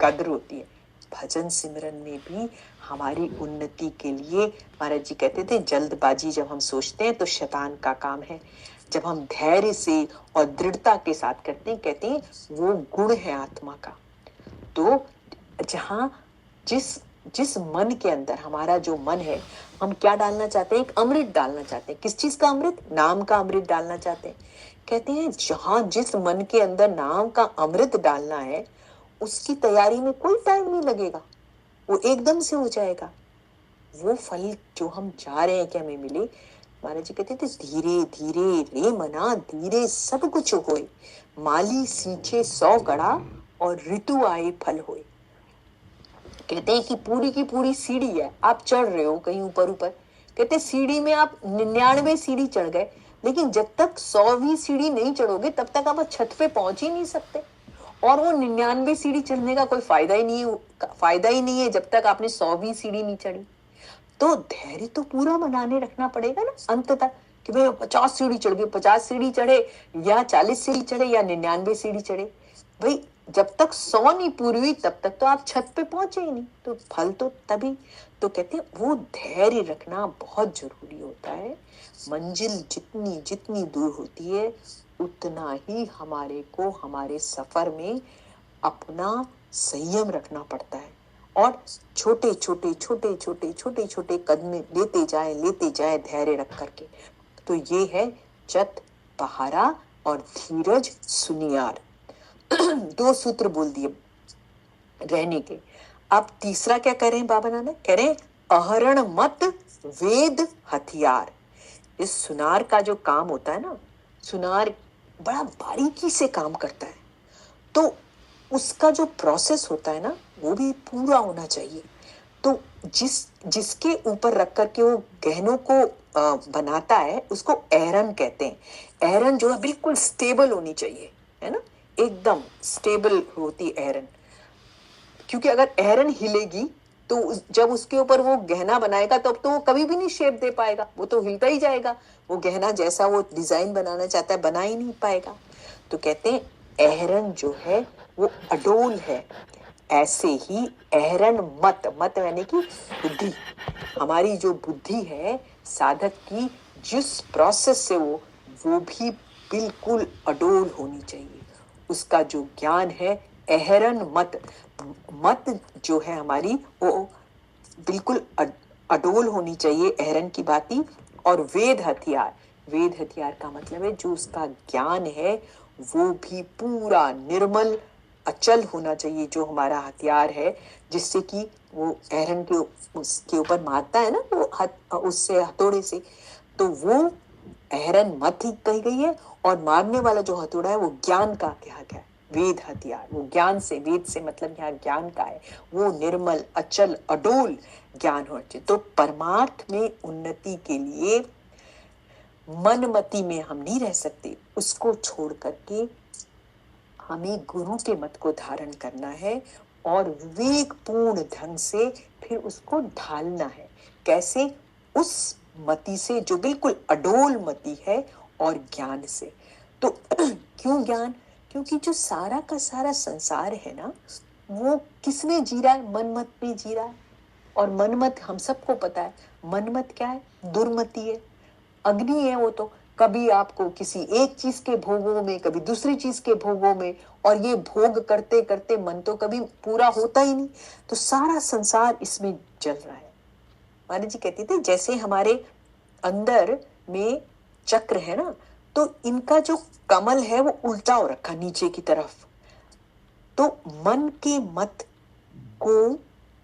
Speaker 1: कद्र होती है। भजन सिमरन में भी हमारी उन्नति के लिए महाराज जी कहते थे जल्दबाजी जब हम सोचते हैं तो शैतान का काम है। जब हम धैर्य से और दृढ़ता के साथ करते हैं, कहते हैं वो गुण है आत्मा का। तो जहां जिस जिस मन के अंदर, हमारा जो मन है, हम क्या डालना चाहते हैं, एक अमृत डालना चाहते हैं। किस चीज का अमृत, नाम का अमृत डालना चाहते हैं। कहते हैं जहां जिस मन के अंदर नाम का अमृत डालना है उसकी तैयारी में कोई टाइम नहीं लगेगा, वो एकदम से हो जाएगा। वो फल जो हम चाह रहे हैं कि हमें मिले, महाराज जी कहते थे धीरे धीरे रे मना धीरे सब कुछ होए, माली सींचे 100 गड़ा और ऋतु आए फल होए। कहते हैं कि पूरी की पूरी सीढ़ी है, आप चढ़ रहे हो कहीं ऊपर ऊपर, कहते सीढ़ी में आप 99 सीढ़ी चढ़ गए, लेकिन जब तक 100वीं सीढ़ी नहीं चढ़ोगे तब तक आप छत पे पहुंच ही नहीं सकते। और वो 99 सीढ़ी चढ़ने का कोई फायदा ही नहीं है जब तक आपने 100वीं सीढ़ी नहीं चढ़ी। तो धैर्य तो पूरा बनाने रखना पड़ेगा ना अंत तक, कि भाई 50 सीढ़ी चढ़ गए, 50 सीढ़ी चढ़े या 40 सीढ़ी चढ़े या 99 सीढ़ी चढ़े, भाई जब तक 100 नहीं पूरी हुई तब तक तो आप छत पे पहुंचे ही नहीं, तो फल तो तभी। तो कहते हैं वो धैर्य रखना बहुत जरूरी होता है। मंजिल जितनी जितनी दूर होती है उतना ही हमारे को हमारे सफर में अपना संयम रखना पड़ता है, और छोटे छोटे कदम लेते जाए धैर्य रख करके। तो ये है चत, पहारा और धीरज सुनियार। 2 सूत्र बोल दिए रहने के। अब तीसरा क्या कह रहे हैं बाबा नानक, कह रहे हैं अहरण मत वेद हथियार। इस सुनार का जो काम होता है ना, सुनार बड़ा बारीकी से काम करता है, तो उसका जो प्रोसेस होता है ना वो भी पूरा होना चाहिए। तो जिसके ऊपर रख करके वो गहनों को बनाता है उसको एरन कहते हैं। एरन जो है बिल्कुल स्टेबल होनी चाहिए, है ना, एकदम स्टेबल होती एरन। क्योंकि अगर एरन हिलेगी तो जब उसके ऊपर वो गहना बनाएगा तब तो वो कभी भी नहीं शेप दे पाएगा, वो तो हिलता ही जाएगा, वो गहना जैसा वो डिजाइन बनाना चाहता है बना ही नहीं पाएगा। तो कहते हैं एरन जो है वो अडोल है। ऐसे ही एहरन मत यानी कि बुद्धि, हमारी जो बुद्धि है साधक की, जिस प्रोसेस से वो भी बिल्कुल अडोल होनी चाहिए। उसका जो ज्ञान है एहरन मत जो है हमारी वो बिल्कुल अडोल होनी चाहिए, एहरन की बाती। और वेद हथियार का मतलब है जो उसका ज्ञान है वो भी पूरा निर्मल अचल होना चाहिए, जो हमारा हथियार है जिससे कि वो एहरन के उसके ऊपर मारता है ना वो उससे हथौड़े से, तो वो एहरन मत ही कही गई है। और मारने वाला जो हथौड़ा है वो ज्ञान का कहा गया है, वेद हथियार। वो ज्ञान से, वेद से मतलब यहाँ ज्ञान का है, वो निर्मल अचल अडोल ज्ञान होना चाहिए। तो परमार्थ में उन्नति के लिए मनमति में हम नहीं रह सकते, उसको छोड़ करके हमें गुरु के मत को धारण करना है और विवेकपूर्ण ढंग से फिर उसको ढालना है। कैसे? उस मति से जो बिल्कुल अडोल मति है और ज्ञान से। तो क्यों ज्ञान? क्योंकि जो सारा का सारा संसार है ना, वो किसमें जी रहा है? मनमत में जी रहा है। और मनमत हम सबको पता है, मनमत क्या है? दुर्मति है, अग्नि है। वो तो कभी आपको किसी एक चीज के भोगों में, कभी दूसरी चीज के भोगों में, और ये भोग करते करते मन तो कभी पूरा होता ही नहीं। तो सारा संसार इसमें जल रहा है। महाराज जी कहते थे जैसे हमारे अंदर में चक्र है ना, तो इनका जो कमल है वो उल्टा हो रखा नीचे की तरफ। तो मन के मत को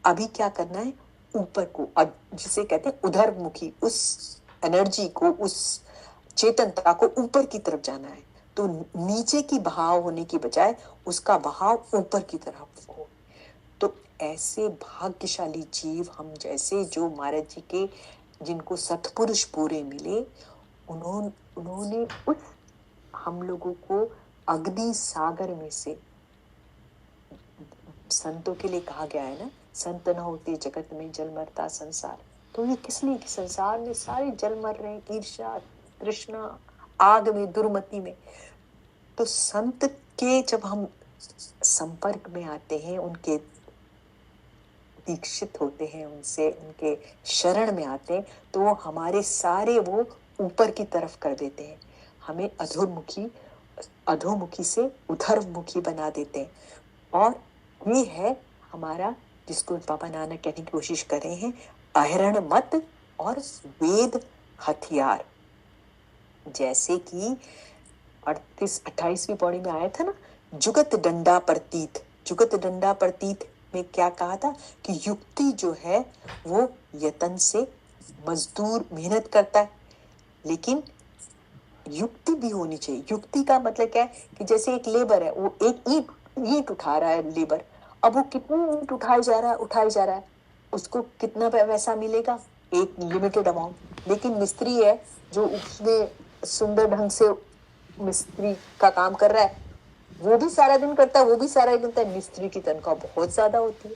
Speaker 1: अभी क्या करना है? ऊपर को, जिसे कहते हैं उधरमुखी, उस एनर्जी को, उस चेतनता को ऊपर की तरफ जाना है। तो नीचे की बहाव होने की बजाय उसका बहाव ऊपर की तरफ हो। तो ऐसे भाग्यशाली जीव हम जैसे, जो महाराज जी के, जिनको सत्पुरुष पूरे मिले, उन्होंने उस हम लोगों को अग्नि सागर में से, संतों के लिए कहा गया है ना, संत न होते जगत में जल मरता संसार। तो ये किस लिए? कि संसार में सारे जल मर रहे हैं, ईर्ष्या, तृष्णा, आग में, दुर्मति में। तो संत के जब हम संपर्क में आते हैं, उनके दीक्षित होते हैं, उनसे उनके शरण में आते हैं, तो वो हमारे सारे वो ऊपर की तरफ कर देते हैं, हमें अधोमुखी से उधरमुखी बना देते हैं। और ये है हमारा, जिसको बाबा नानक कहने की कोशिश कर रहे हैं, अहरण मत और वेद हथियार। जैसे कि 38-28वीं पौड़ी में आया था ना, जुगत डंडा प्रतीत। जुगत डंडा प्रतीत में क्या कहा था? कि युक्ति जो है वो यतन से मजदूर मेहनत करता है, लेकिन युक्ति भी होनी चाहिए। युक्ति का मतलब क्या है? कि जैसे एक लेबर है, वो एक ईंट उठा रहा है लेबर, अब वो कितनी ईंट उठाई जा रहा है, उसको कितना पैसा मिलेगा? एक लिमिटेड अमाउंट। लेकिन मिस्त्री है जो उसमें सुंदर ढंग से मिस्त्री का काम कर रहा है, वो भी सारा दिन करता है, वो भी सारा दिन करता है, मिस्त्री की तनख्वाह बहुत ज्यादा होती है,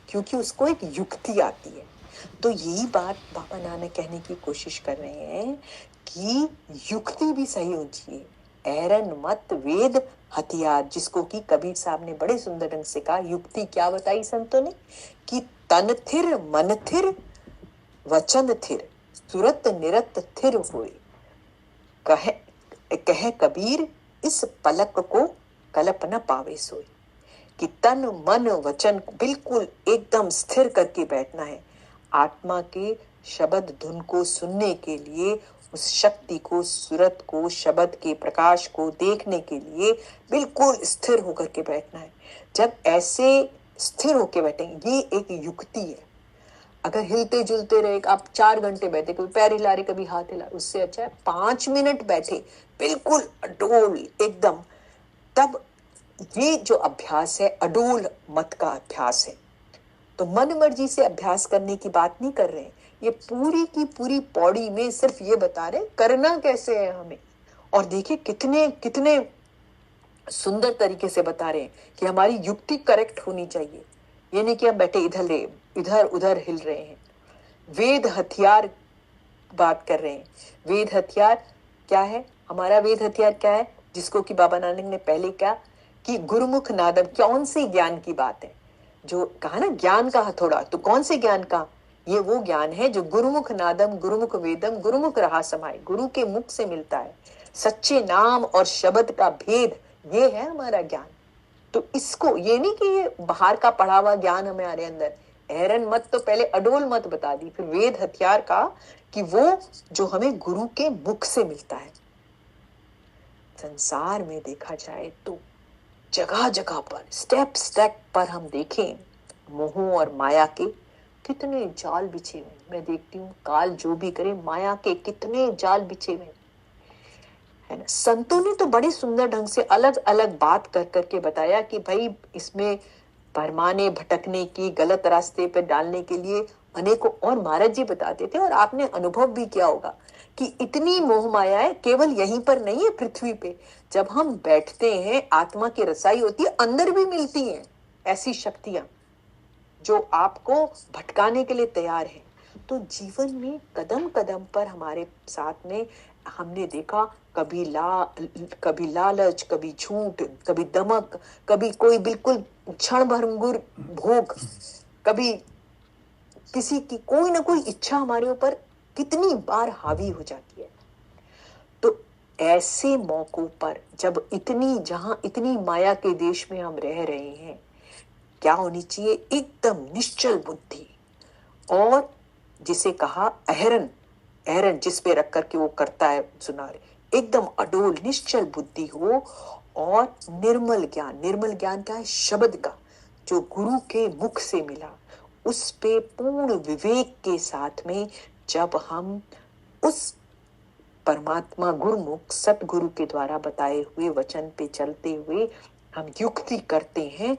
Speaker 1: क्योंकि उसको एक युक्ति आती है। तो यही बात बाबा नानक कहने की कोशिश कर रहे हैं कि युक्ति भी सही होनी चाहिए। एरन मत वेद हथियार, जिसको कि कबीर साहब ने बड़े सुंदर ढंग से कहा। युक्ति क्या बताई संतों ने? कि तन थिर मन थिर वचन थिर सुरत निरत थिर होए। कहे कबीर इस पलक को कल्प न पावे सोई। कि तन मन वचन बिल्कुल एकदम स्थिर करके बैठना है। आत्मा के शब्द धुन को सुनने के लिए, उस शक्ति को, सूरत को, शब्द के प्रकाश को देखने के लिए बिल्कुल स्थिर होकर के बैठना है। जब ऐसे स्थिर होकर बैठेंगे, ये एक युक्ति है। अगर हिलते जुलते रहे, आप 4 घंटे बैठे, कभी पैर हिला रहे, कभी हाथ हिला, उससे अच्छा है 5 मिनट बैठे बिल्कुल अडोल एकदम। तब ये जो अभ्यास है, अडोल मत का अभ्यास है। तो मन मर्जी से अभ्यास करने की बात नहीं कर रहे हैं, ये पूरी की पूरी पौड़ी में सिर्फ ये बता रहे करना कैसे है हमें। और देखिए कितने कितने सुंदर तरीके से बता रहे हैं कि हमारी युक्ति करेक्ट होनी चाहिए। ये नहीं कि हम बैठे इधर उधर हिल रहे हैं। वेद हथियार बात कर रहे हैं। वेद हथियार क्या है? हमारा वेद हथियार क्या है? जिसको कि बाबा नानक ने पहले कहा कि गुरुमुख नादम। कौन से ज्ञान की बात है? जो कहा ना ज्ञान का हथौड़ा, तो कौन से ज्ञान का? ये वो ज्ञान है जो गुरुमुख नादम गुरुमुख वेदम गुरुमुख रहा समाये, गुरु के मुख से मिलता है। सच्चे नाम और शब्द का भेद, ये है हमारा ज्ञान। तो इसको, ये नहीं कि ये बाहर का पढ़ा हुआ ज्ञान हमारे अंदर। एरन मत तो पहले अडोल मत बता दी, फिर वेद हथियार का कि वो जो हमें गुरु के मुख से मिलता है। संसार में देखा जाए तो जगह जगह पर, स्टेप स्टेप पर हम देखें, मोह और माया के कितने जाल बिछे हुए। मैं देखती हूँ काल जो भी करे, माया के कितने जाल बिछे हुए है ना। संतों ने तो बड़े सुंदर ढंग से अलग अलग बात कर करके बताया कि भाई इसमें भरमाने, भटकने की, गलत रास्ते पर डालने के लिए अनेकों। और महाराज जी बताते थे, और आपने अनुभव भी किया होगा कि इतनी मोह माया केवल यहीं पर नहीं है पृथ्वी पे, जब हम बैठते हैं आत्मा की रसाई होती है, अंदर भी मिलती हैं ऐसी शक्तियां जो आपको भटकाने के लिए तैयार है। तो जीवन में कदम कदम पर हमारे साथ में हमने देखा कभी लालच, कभी झूठ, कभी दमक, कभी कोई बिल्कुल क्षण भंगुर भोग, कभी किसी की कोई ना कोई इच्छा हमारे ऊपर कितनी बार हावी हो जाती है। तो ऐसे मौकों पर जब जहां इतनी माया के देश में हम रह रहे हैं, क्या होनी चाहिए? एकदम निश्चल बुद्धि, और जिसे कहा अहरन, अहरन जिस पे रख करके वो करता है सुनार, एकदम अडोल निश्चल बुद्धि हो, और निर्मल ज्ञान। निर्मल ज्ञान क्या है? शब्द का, जो गुरु के मुख से मिला, उस पे पूर्ण विवेक के साथ में जब हम उस परमात्मा गुरुमुख सतगुरु के द्वारा बताए हुए वचन पे चलते हुए हम युक्ति करते हैं,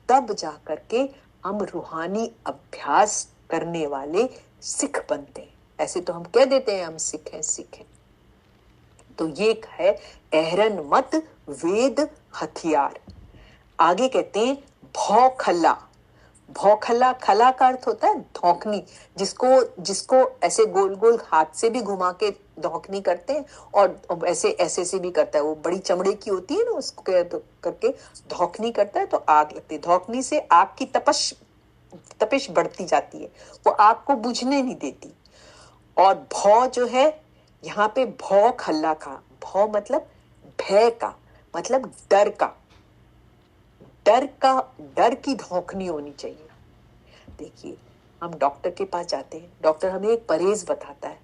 Speaker 1: तब जाकर के हम रूहानी अभ्यास करने वाले सिख बनते हैं। ऐसे तो हम कह देते हैं हम सिख हैं, सिख हैं। तो ये है अहरन मत वेद हथियार। आगे कहते हैं भौखला। भौखला, खला का अर्थ होता है धौंकनी, जिसको ऐसे गोल गोल हाथ से भी घुमा के धौंकनी करते हैं, और ऐसे ऐसे से भी करता है। वो बड़ी चमड़े की होती है ना, उसको करके धौंकनी करता है तो आग लगती है। धौंकनी से आग की तपिश बढ़ती जाती है, वो आग को बुझने नहीं देती। और भौ जो है यहाँ पे भौ खल्ला का, भौ मतलब भय का, मतलब डर का, डर की धौंकनी होनी चाहिए। देखिए, हम डॉक्टर के पास जाते हैं, डॉक्टर हमें एक परहेज बताता है,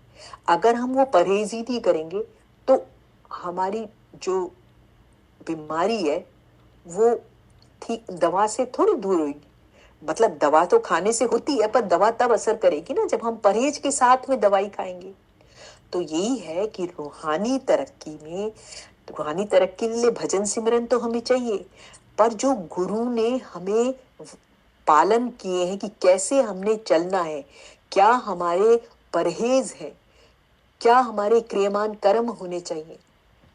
Speaker 1: अगर हम वो परहेज ही नहीं करेंगे तो हमारी जो बीमारी है वो ठीक दवा से थोड़ी दूर होगी। मतलब दवा तो खाने से होती है, पर दवा तब असर करेगी ना जब हम परहेज के साथ में दवाई खाएंगे। तो यही है कि रूहानी तरक्की के लिए भजन सिमरन तो हमें चाहिए, पर जो गुरु ने हमें पालन किए हैं कि कैसे हमने चलना है, क्या हमारे परहेज है, क्या हमारे क्रियमान कर्म होने चाहिए,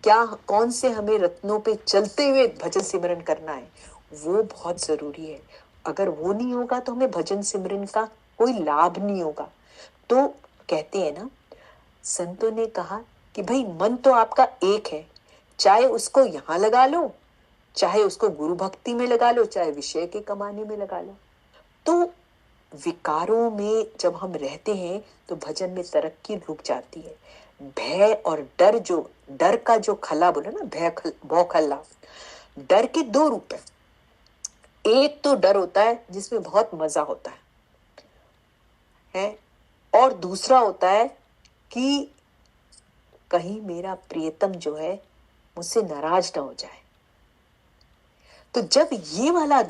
Speaker 1: क्या कौन से हमें रत्नों पे चलते हुए भजन सिमरन करना है, वो बहुत जरूरी है। अगर वो नहीं होगा तो हमें भजन सिमरन का कोई लाभ नहीं होगा। तो कहते हैं ना, संतों ने कहा कि भाई मन तो आपका एक है, चाहे उसको यहाँ लगा लो, चाहे उसको गुरु भक्ति में लगा लो, चाहे विषय के कमाने में लगा लो। तो विकारों में जब हम रहते हैं तो भजन में तरक्की रुक जाती है। भय और डर का जो खला बोला ना, भौ खला, डर के दो रूप है। एक तो डर होता है जिसमें बहुत मजा होता है, और दूसरा होता है कि कहीं मेरा प्रियतम जो है मुझसे नाराज ना हो जाए। तो जब ये वाला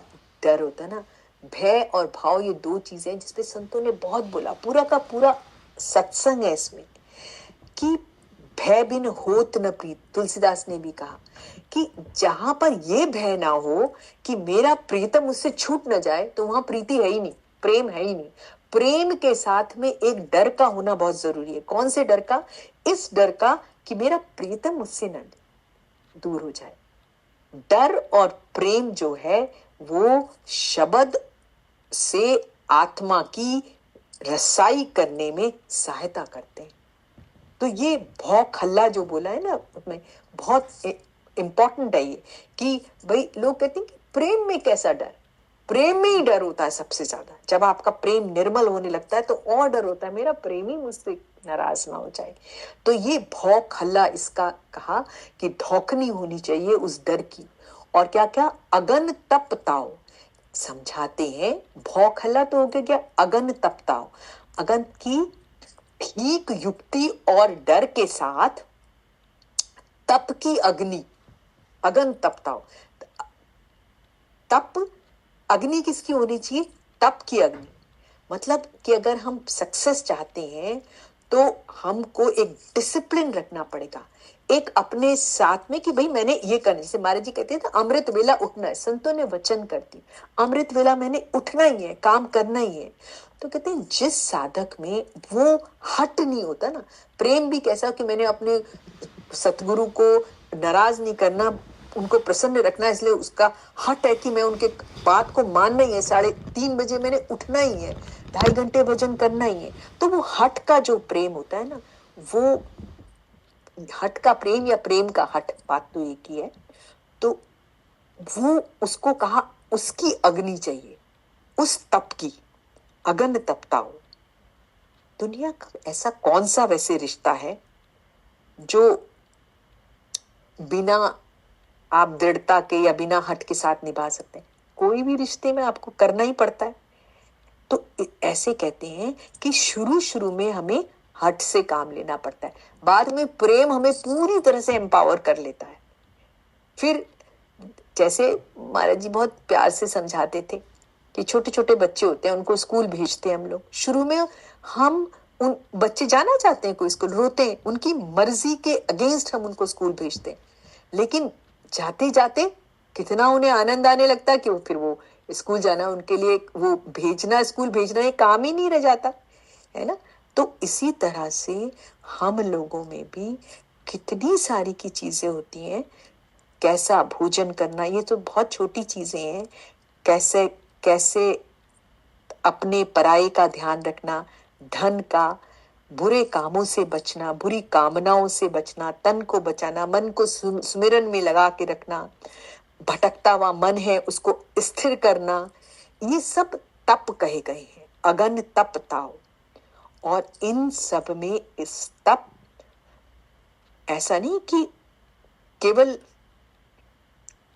Speaker 1: डर होता है ना, भय और भाव, ये दो चीजें जिसपे संतों ने बहुत बोला, पूरा का पूरा सत्संग है इसमें, कि भय बिन होत न प्रीत। तुलसीदास ने भी कहा कि जहां पर ये भय ना हो कि मेरा प्रीतम मुझसे छूट न जाए, तो वहां प्रीति है ही नहीं, प्रेम है ही नहीं। प्रेम के साथ में एक डर का होना बहुत जरूरी है। कौन से डर का? इस डर का कि मेरा प्रीतम मुझसे न दूर हो जाए। डर और प्रेम जो है वो शब्द से आत्मा की रसाई करने में सहायता करते हैं। तो ये भौ खल्ला जो बोला है ना, उसमें बहुत इंपॉर्टेंट है ये, कि भाई लोग कहते हैं कि प्रेम में कैसा डर? प्रेम में ही डर होता है सबसे ज्यादा। जब आपका प्रेम निर्मल होने लगता है तो और डर होता है, मेरा प्रेमी मुझसे नाराज ना हो जाए। तो ये भौ खल्ला इसका कहा कि धौकनी होनी चाहिए उस डर की। और क्या क्या? अगन तपताओ समझाते हैं। भौ खल्ला तो हो गया, अगन तपताओ, अगन की ठीक युक्ति और डर के साथ तप की अग्नि, अगन तपताओ। तप अग्नि किसकी होनी चाहिए? तप की अग्नि। मतलब कि अगर हम सक्सेस चाहते हैं तो हमको एक डिसिप्लिन रखना पड़ेगा, एक अपने साथ में कि भाई मैंने ये करना। जैसे महाराज जी कहते हैं तो अमृत वेला उठना है, संतों ने वचन कर दी, अमृत वेला मैंने उठना ही है, काम करना ही है। तो कहते हैं जिस साधक में वो हट नहीं होता ना, प्रेम भी कैसा कि मैंने अपने सतगुरु को नाराज नहीं करना, उनको प्रसन्न रखना, इसलिए उसका हट है कि मैं उनके बात को मानना ही है, 3:30 मैंने उठना ही है, 2.5 घंटे भजन करना ही है। तो वो हट का जो प्रेम होता है ना, वो हट का प्रेम या प्रेम का हट, बात तो एक ही है। तो वो उसको कहा उसकी अग्नि चाहिए, उस तप की अगन तपता हो। दुनिया का ऐसा कौन सा वैसे रिश्ता है जो बिना आप दृढ़ता के या बिना हट के साथ निभा सकते हैं? कोई भी रिश्ते में आपको करना ही पड़ता है। तो ऐसे कहते हैं कि शुरू शुरू में हमें हट से काम लेना पड़ता है, बाद में प्रेम हमें पूरी तरह से एम्पावर कर लेता है। फिर जैसे महाराज जी बहुत प्यार से समझाते थे कि छोटे छोटे बच्चे होते हैं, उनको स्कूल भेजते हैं हम लोग। शुरू में हम उन बच्चे जाना चाहते हैं, कोई स्कूल रोते हैं, उनकी मर्जी के अगेंस्ट हम उनको स्कूल भेजते हैं, लेकिन जाते जाते कितना उन्हें आनंद आने लगता है कि फिर वो स्कूल जाना उनके लिए, वो भेजना, स्कूल भेजना एक काम ही नहीं रह जाता है ना। तो इसी तरह से हम लोगों में भी कितनी सारी की चीजें होती हैं। कैसा भोजन करना, ये तो बहुत छोटी चीजें हैं। कैसे कैसे अपने पराये का ध्यान रखना, धन का, बुरे कामों से बचना, बुरी कामनाओं से बचना, तन को बचाना, मन को सुमिरन में लगा के रखना, भटकता हुआ मन है उसको स्थिर करना, ये सब तप कहे गए हैं, अगन तप ताओ। और इन सब में इस तप, ऐसा नहीं कि केवल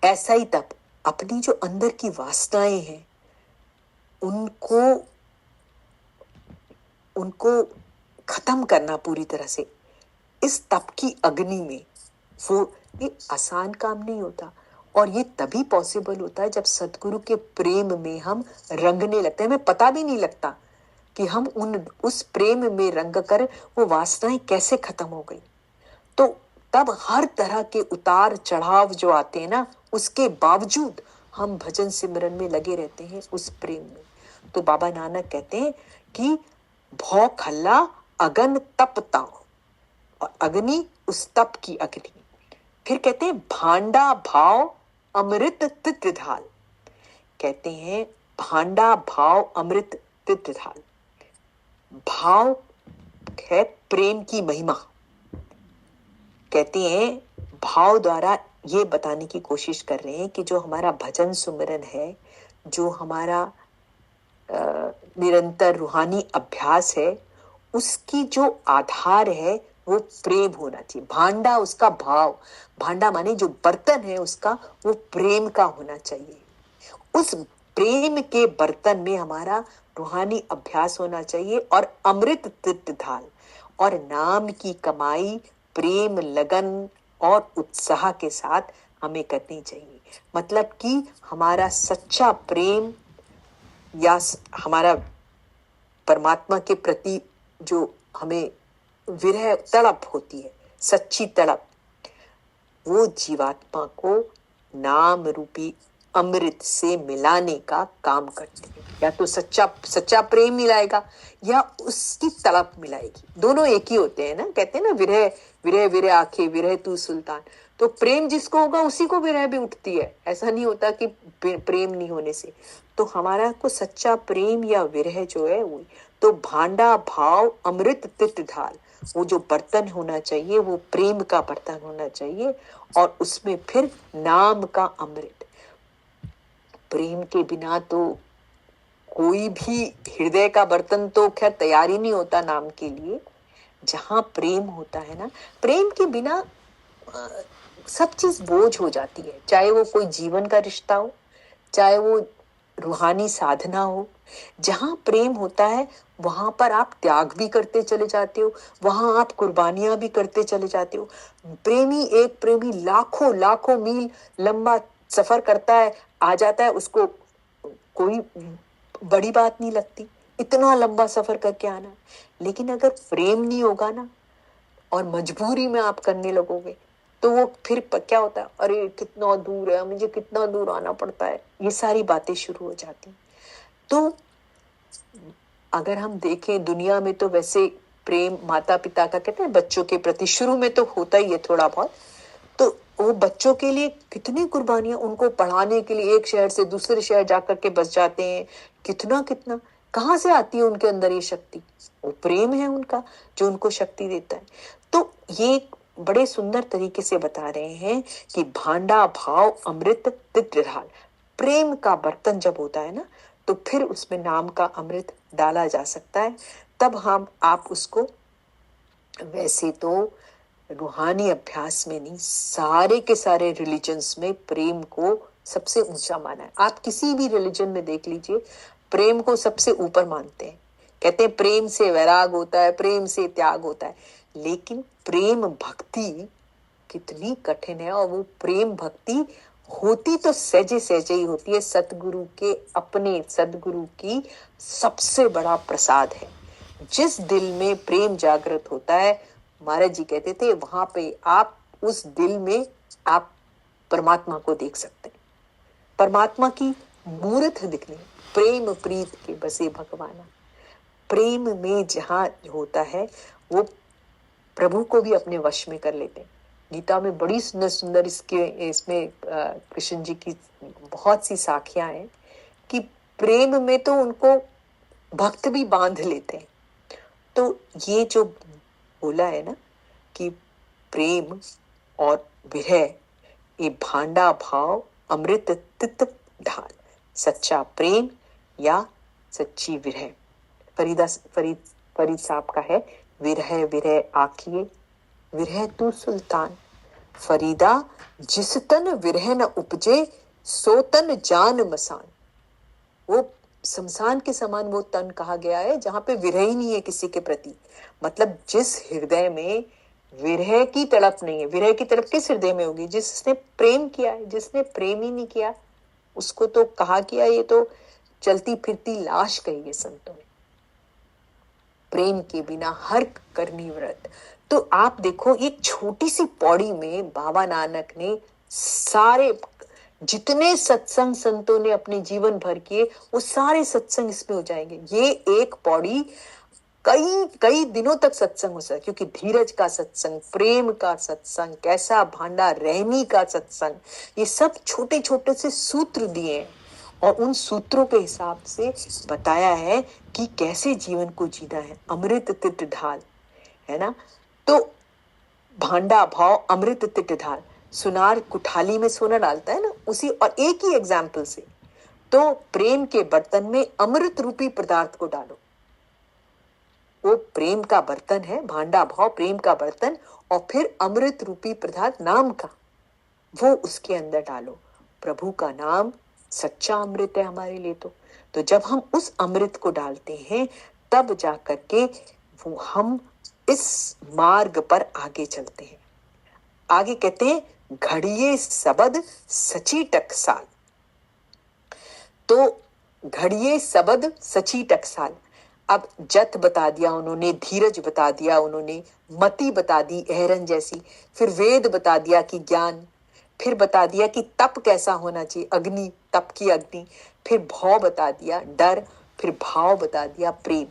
Speaker 1: ऐसा ही तप, अपनी जो अंदर की वासनाएं हैं उनको उनको खत्म करना पूरी तरह से इस तप की अग्नि में, वो ये आसान काम नहीं होता। और ये तभी पॉसिबल होता है जब सतगुरु के प्रेम में हम रंगने लगते हैं। हमें पता भी नहीं लगता कि हम उस प्रेम में रंग कर वो वासनाएं कैसे खत्म हो गई। तो तब हर तरह के उतार चढ़ाव जो आते हैं ना, उसके बावजूद हम भजन सिमरन में लगे रहते हैं उस प्रेम में। तो बाबा नानक कहते हैं कि भौ खल्ला अगन तपता, और अग्नि उस तप की अग्नि। फिर कहते हैं भांडा भाव अमृत तित ढाल। कहते हैं भांडा भाव अमृत तित ढाल। भाव है प्रेम की महिमा। कहते हैं भाव द्वारा ये बताने की कोशिश कर रहे हैं कि जो हमारा भजन सुमिरन है, जो हमारा निरंतर रूहानी अभ्यास है, उसकी जो आधार है वो प्रेम होना चाहिए। भांडा उसका भाव, भांडा माने जो बर्तन है उसका, वो प्रेम का होना चाहिए। उस प्रेम के बर्तन में हमारा रूहानी अभ्यास होना चाहिए। और अमृत तित ढाल, और नाम की कमाई प्रेम, लगन और उत्साह के साथ हमें करनी चाहिए। मतलब कि हमारा सच्चा प्रेम या हमारा परमात्मा के प्रति जो हमें विरह तड़प होती है, सच्ची तड़प, वो जीवात्मा को नाम रूपी अमृत से मिलाने का काम करती है। या तो सच्चा प्रेम मिलाएगा या उसकी तड़प मिलाएगी। दोनों एक ही होते हैं ना, कहते हैं ना विरह विरह विरह आंखें विरह तू सुल्तान। तो प्रेम जिसको होगा उसी को विरह भी उठती है। ऐसा नहीं होता कि प्रेम नहीं होने से। तो हमारा को सच्चा प्रेम या विरह जो है वो, तो भांडा भाव अमृत तित ढाल, वो जो बर्तन होना चाहिए वो प्रेम का बर्तन होना चाहिए। और उसमें फिर नाम का अमृत। प्रेम के बिना तो कोई भी हृदय का बर्तन तो खैर तैयार ही नहीं होता नाम के लिए। जहां प्रेम होता है ना, प्रेम के बिना सब चीज बोझ हो जाती है। चाहे वो कोई जीवन का रिश्ता हो, चाहे वो रूहानी साधना हो। जहां प्रेम होता है वहां पर आप त्याग भी करते चले जाते हो, वहां आप कुर्बानियां भी करते चले जाते हो। एक प्रेमी लाखों लाखों मील लंबा सफर करता है, आ जाता है, उसको कोई बड़ी बात नहीं लगती इतना लंबा सफर करके आना। लेकिन अगर प्रेम नहीं होगा ना और मजबूरी में आप करने लगोगे तो वो फिर क्या होता है, अरे कितना दूर है, मुझे कितना दूर आना पड़ता है, ये सारी बातें शुरू हो जाती। तो अगर हम देखें दुनिया में तो वैसे प्रेम माता पिता का कहते हैं बच्चों के प्रति शुरू में तो होता ही है थोड़ा बहुत, तो वो बच्चों के लिए कितनी कुर्बानियां, उनको पढ़ाने के लिए एक शहर से दूसरे शहर जाकर के बस जाते हैं, कितना कितना, कहाँ से आती है उनके अंदर ये शक्ति? वो प्रेम है उनका जो उनको शक्ति देता है। तो ये बड़े सुंदर तरीके से बता रहे हैं कि भांडा भाव अमृत तित्र ढाल, प्रेम का बर्तन जब होता है ना तो फिर उसमें नाम का अमृत डाला जा सकता है। तब हम आप उसको, वैसे तो रूहानी अभ्यास में नहीं, सारे के सारे रिलीजन्स में प्रेम को सबसे ऊंचा माना है। आप किसी भी रिलीजन में देख लीजिए, प्रेम को सबसे ऊपर मानते हैं। कहते हैं प्रेम से वैराग होता है, प्रेम से त्याग होता है, लेकिन प्रेम भक्ति कितनी कठिन है। और वो प्रेम भक्ति होती तो सहजे सहजे ही होती है, सतगुरु के अपने सतगुरु की सबसे बड़ा प्रसाद है। जिस दिल में प्रेम जागृत होता है, महाराज जी कहते थे वहां पे आप उस दिल में आप परमात्मा को देख सकते हैं, परमात्मा की मूर्त दिखनी। प्रेम प्रीत के बसे भगवाना, प्रेम में जहां होता है वो प्रभु को भी अपने वश में कर लेते हैं। गीता में बड़ी सुंदर सुंदर इसमें कृष्ण जी की बहुत सी साखियां हैं कि प्रेम में तो उनको भक्त भी बांध लेते हैं। तो ये जो बोला है ना कि प्रेम और विरह, ये भांडा भाव अमृत तित ढाल, सच्चा प्रेम या सच्ची विरह। फरीद साहब का है, विरह विरह आखिए विरह तू सुल्तान, फरीदा जिस तन विरह न उपजे सो तन जान मसान। वो शमशान के समान वो तन कहा गया है जहां पे विरह ही नहीं है किसी के प्रति। मतलब जिस हृदय में विरह की तड़प नहीं है, विरह की तड़प किस हृदय में होगी? जिसने प्रेम किया है। जिसने प्रेम ही नहीं किया उसको तो कहा किया ये तो चलती फिरती लाश कही है संतों ने। प्रेम के बिना हर करनी व्रत। तो आप देखो एक छोटी सी पौड़ी में बाबा नानक ने सारे जितने सत्संग संतों ने अपने जीवन भर किए वो सारे सत्संग इसमें हो जाएंगे। ये एक पौड़ी कई कई दिनों तक सत्संग हो सकता है, क्योंकि धीरज का सत्संग, प्रेम का सत्संग, कैसा भांडा रहमी का सत्संग, ये सब छोटे छोटे से सूत्र दिए हैं और उन सूत्रों के हिसाब से बताया है कि कैसे जीवन को जीना है। अमृत तित ढाल है ना, तो भांडा भाव अमृत तित ढाल, सुनार कुठाली में सोना डालता है ना, उसी और एक ही एग्जाम्पल से, तो प्रेम के बर्तन में अमृत रूपी पदार्थ को डालो। वो प्रेम का बर्तन है, भांडा भाव प्रेम का बर्तन, और फिर अमृत रूपी पदार्थ नाम का, वो उसके अंदर डालो। प्रभु का नाम सच्चा अमृत है हमारे लिए। तो जब हम उस अमृत को डालते हैं तब जाकर के वो हम इस मार्ग पर आगे चलते हैं। आगे कहते हैं घड़िए सबद सची टकसाल। तो घड़िए सबद सची टकसाल, अब जत बता दिया उन्होंने, धीरज बता दिया उन्होंने, मति बता दी एहरन जैसी, फिर वेद बता दिया कि ज्ञान, फिर बता दिया कि तप कैसा होना चाहिए, अग्नि, तप की अग्नि, फिर भव बता दिया डर, फिर भाव बता दिया प्रेम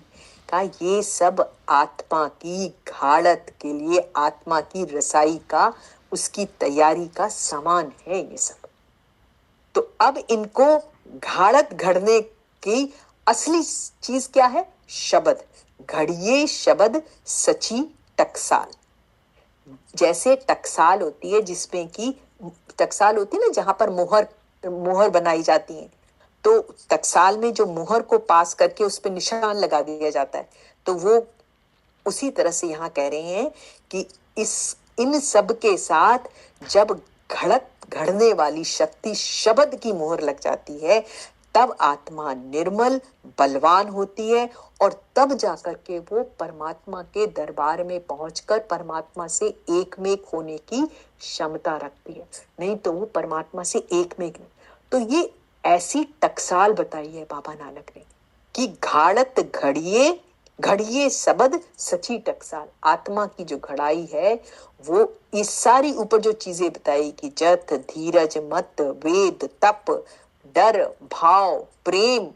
Speaker 1: का। ये सब आत्मा की घाड़त के लिए, आत्मा की रसाई का, उसकी तैयारी का सामान है ये सब। तो अब इनको घाड़त घड़ने की असली चीज क्या है? शब्द। घड़िए शब्द सची टकसाल। जैसे टकसाल होती है जिसमें कि टकसाल होती है ना जहां पर मोहर बनाई जाती है, तो टकसाल में जो मोहर को पास करके उस पर निशान लगा दिया जाता है, तो वो उसी तरह से यहाँ कह रहे हैं कि इन सब के साथ जब घड़ने वाली शक्ति शब्द की मोहर लग जाती है तब आत्मा निर्मल बलवान होती है, और तब जाकर के वो परमात्मा के दरबार में पहुंचकर परमात्मा से एक में एक होने की क्षमता रखती है। नहीं तो वो परमात्मा से एक में एक नहीं। तो ये ऐसी टकसाल बताई है बाबा नानक ने कि घाड़त घड़िए शब्द सची टकसाल। आत्मा की जो घड़ाई है वो इस सारी ऊपर जो चीजें बताई कि जत, धीरज, मत, वेद, तप, डर, भाव, प्रेम,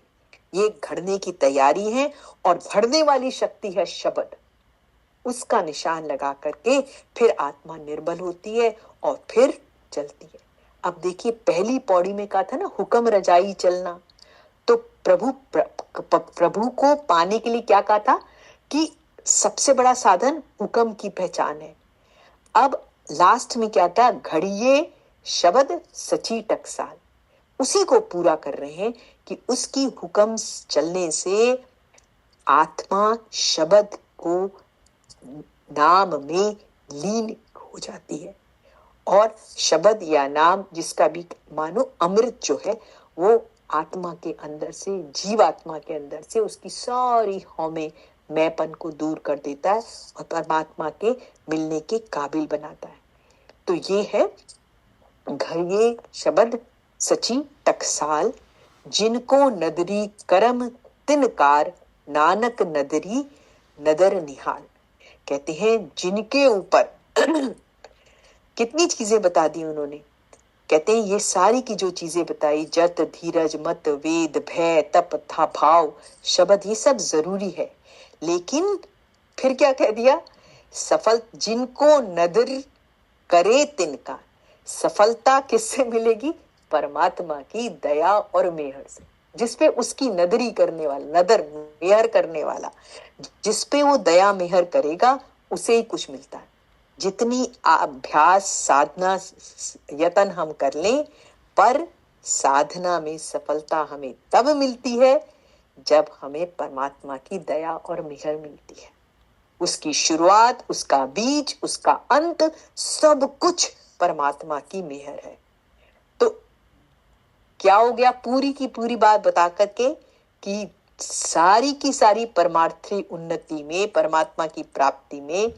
Speaker 1: ये घड़ने की तैयारी है और घड़ने वाली शक्ति है शब्द। उसका निशान लगा करके फिर आत्मा निर्बल होती है और फिर चलती है। अब देखिए पहली पौड़ी में कहा था ना हुक्म रजाई चलना, तो प्रभु को पाने के लिए क्या कहा था कि सबसे बड़ा साधन हुक्म की पहचान है। अब लास्ट में क्या था, घड़िए शब्द सची टकसाल, उसी को पूरा कर रहे हैं कि उसकी हुक्म चलने से आत्मा शब्द को नाम में लीन हो जाती है और शब्द या नाम जिसका भी मानो अमृत जो है वो आत्मा के अंदर से, जीवात्मा के अंदर से उसकी सारी हौमें मैंपन को दूर कर देता है और परमात्मा के मिलने के काबिल बनाता है। तो ये है घड़िए शब्द सची टकसाल, जिनको नदरी करम तिनकार, नानक नदरी नदर निहाल। कहते हैं जिनके ऊपर कितनी चीजें बता दी उन्होंने। कहते हैं ये सारी की जो चीजें बताई, जत धीरज मत वेद भय तप था भाव शब्द, ये सब जरूरी है, लेकिन फिर क्या कह दिया, सफल जिनको नदर करे तिनका, सफलता किससे मिलेगी, परमात्मा की दया और मेहर से, जिसपे उसकी नदरी करने वाला, नदर मेहर करने वाला, जिसपे वो दया मेहर करेगा उसे ही कुछ मिलता है। जितनी अभ्यास साधना यतन हम कर लें, पर साधना में सफलता हमें तब मिलती है जब हमें परमात्मा की दया और मेहर मिलती है। उसकी शुरुआत, उसका बीज, उसका अंत, सब कुछ परमात्मा की मेहर है। तो क्या हो गया, पूरी की पूरी बात बता करके कि सारी की सारी परमार्थी उन्नति में, परमात्मा की प्राप्ति में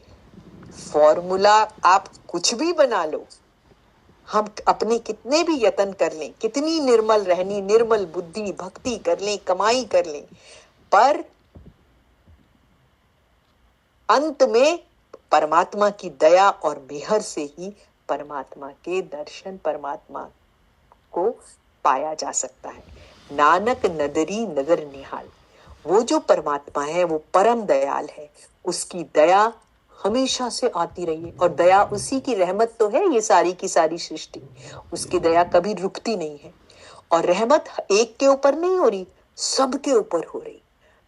Speaker 1: फॉर्मूला आप कुछ भी बना लो, हम अपने कितने भी यत्न कर लें, कितनी निर्मल रहनी, निर्मल बुद्धि भक्ति कर लें, कमाई कर लें, पर अंत में परमात्मा की दया और मेहर से ही परमात्मा के दर्शन, परमात्मा को पाया जा सकता है। नानक नदरी नदर निहाल, वो जो परमात्मा है वो परम दयाल है, उसकी दया हमेशा से आती रही है और दया उसी की रहमत तो है ये सारी की सारी सृष्टि, उसकी दया कभी रुकती नहीं है। और रहमत एक के ऊपर नहीं हो रही, सबके ऊपर हो रही।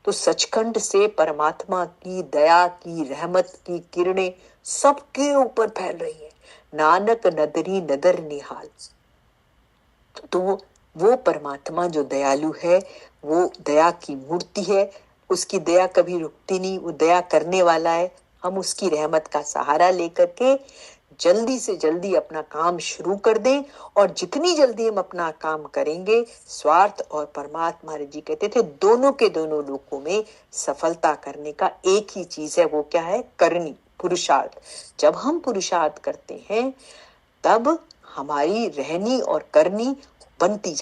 Speaker 1: तो सचखंड से परमात्मा की दया की रहमत की किरणें सबके ऊपर फैल रही है। नानक नदरी नदर निहाल, तो वो परमात्मा जो दयालु है, वो दया की मूर्ति है, उसकी दया कभी रुकती नहीं, वो दया करने वाला है। हम उसकी रहमत का सहारा लेकर के जल्दी से जल्दी अपना काम शुरू कर दें, और जितनी जल्दी हम अपना काम करेंगे, स्वार्थ और परमात्मा जी कहते थे दोनों के दोनों लोकों में सफलता करने का एक ही चीज है, वो क्या है, करनी, पुरुषार्थ। जब हम पुरुषार्थ करते हैं तब हमारी रहनी और करनी बनती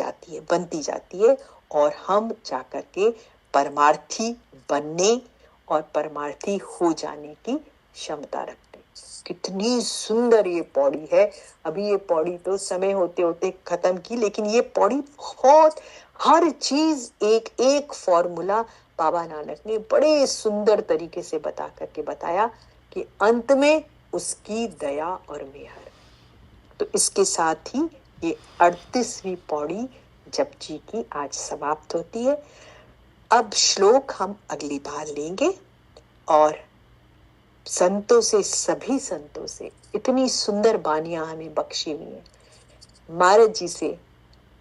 Speaker 1: जाती है और हम जाकर के परमार्थी बनने और परमार्थी हो जाने की क्षमता रखते हैं। कितनी सुंदर ये पौड़ी है। अभी ये पौड़ी तो समय होते होते खत्म की, लेकिन ये पौड़ी बहुत, हर चीज एक एक फॉर्मूला बाबा नानक ने बड़े सुंदर तरीके से बता करके बताया कि अंत में उसकी दया और मेहर। तो इसके साथ ही ये 38वीं पौड़ी जपजी की आज समाप्त होती है। अब श्लोक हम अगली बार लेंगे, और संतों से, सभी संतों से इतनी सुंदर बानियां हमें बख्शी हुई है, महाराज जी से,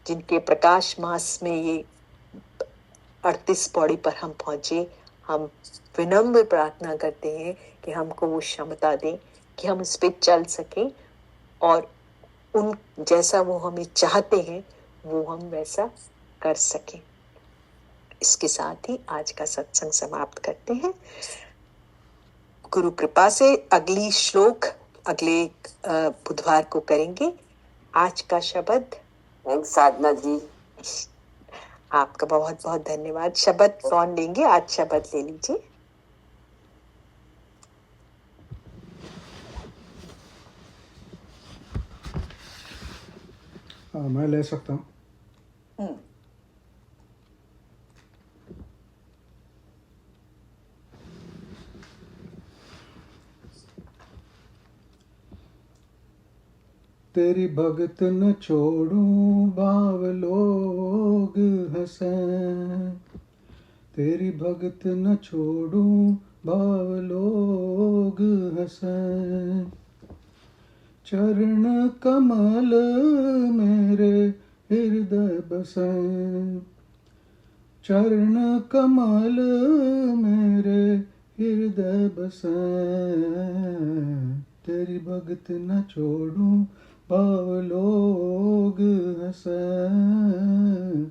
Speaker 1: जिनके प्रकाश मास में ये 38 पौड़ी पर हम पहुंचे। हम विनम्र प्रार्थना करते हैं कि हमको वो क्षमता दें कि हम इस पे चल सकें और उन जैसा वो हमें चाहते हैं वो हम वैसा कर सकें। इसके साथ ही आज का सत्संग समाप्त करते हैं। गुरु कृपा से अगली श्लोक अगले बुधवार को करेंगे। आज का शब्द, साधना जी आपका बहुत बहुत धन्यवाद। शब्द कौन लेंगे? आज शब्द ले लीजिए।
Speaker 2: मैं ले सकता हूँ। तेरी भगत न छोड़ूं भाव लोग हंसें, तेरी भगत न छोड़ूं भाव लोग हंसें। चरण कमल मेरे हृदय बसें, चरण कमल मेरे हृदय बसें। तेरी भगत न छोड़ूं भाव लोग हंसें,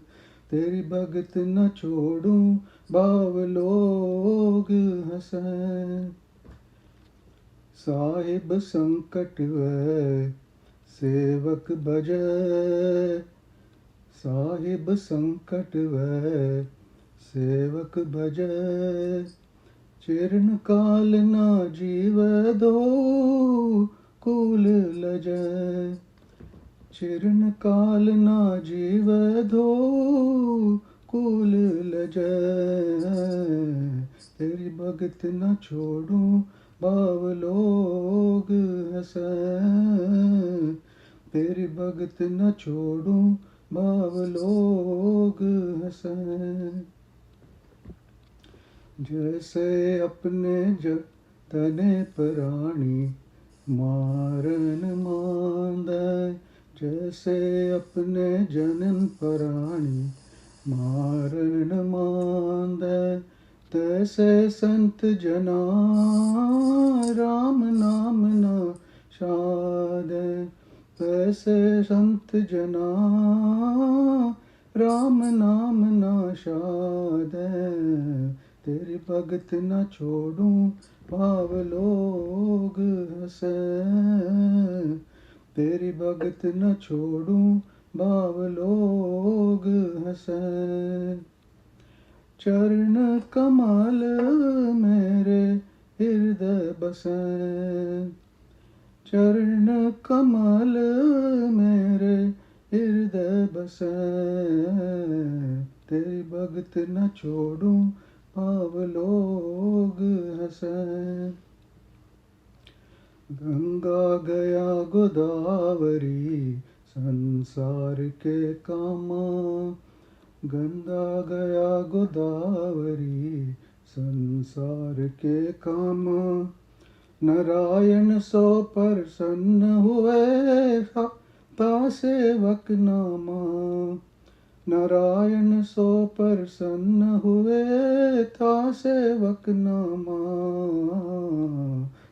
Speaker 2: तेरी भगत न छोड़ूं भाव लोग हंसें। साहिब संकट वै सेवक भजै, साहिब संकट वै सेवक भजै। चिरन काल ना जीवै दो कूल लजै, चिरन काल ना जीवै दो कूल लजै। तेरी भगत न छोड़ूं भाव लोग हंसें, तेरी भगत न छोड़ूं भाव लोग हंसें। जैसे अपने जतने प्राणी मारन मांदै, जैसे अपने जनन प्राणी मारन मांदै। तैसे संत जना राम नाम ना शादै, तैसे संत जना राम नाम ना शादै। तेरी भगत न छोड़ूं भाव लोग हंसें, तेरी भगत न छोड़ूं भाव लोग हंसें। चरण कमल मेरे हृदय बसें, चरण कमल मेरे हृदय बसें। तेरी भगत न छोड़ूं भाव लोग हंसें। गंगा गया गोदावरी संसार के कामा, गंगा गया गोदावरी संसार के कामा। नारायण सो प्रसन्न हुए ता सेवक नामा, नारायण सो प्रसन्न हुए था सेवक नामा।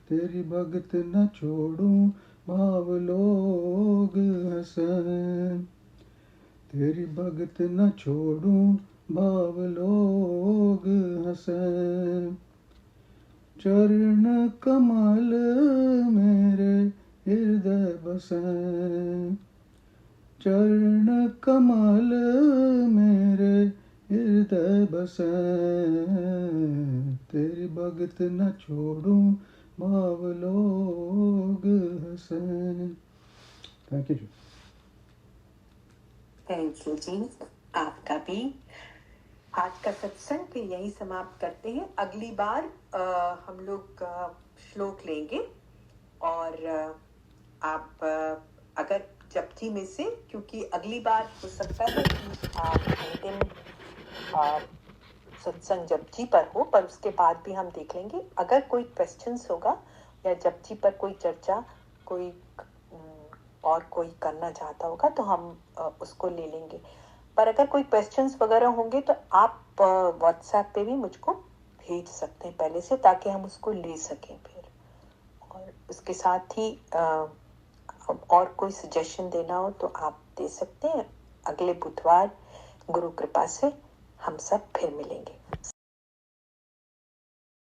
Speaker 2: तेरी भगत न छोड़ूं भाव लोग हंसें, तेरी भगत न छोड़ूं भाव लोग हंसें। चरण कमल मेरे हृदय बसें, चरण कमल मेरे हृदय बसें। तेरी भगत न छोड़ूं भाव लोग हंसें। Thank you ji.
Speaker 1: Thank you ji, आपका भी। आज का सत्संग फिर यही समाप्त करते हैं। अगली बार हम लोग श्लोक लेंगे और आप अगर जपजी में से, क्योंकि अगली बार हो सकता है कि अंतिम सत्संग जपजी पर हो, पर उसके बाद भी हम देख लेंगे। अगर कोई क्वेश्चंस होगा या जपजी पर कोई चर्चा कोई और कोई करना चाहता होगा तो हम उसको ले लेंगे। पर अगर कोई क्वेश्चंस वगैरह होंगे तो आप व्हाट्सएप पे भी मुझको भेज सकते हैं पहले से, ताकि हम उसको ले सकें फिर। और उसके साथ ही और कोई सजेशन देना हो तो आप दे सकते हैं। अगले बुधवार गुरु कृपा से हम सब फिर मिलेंगे।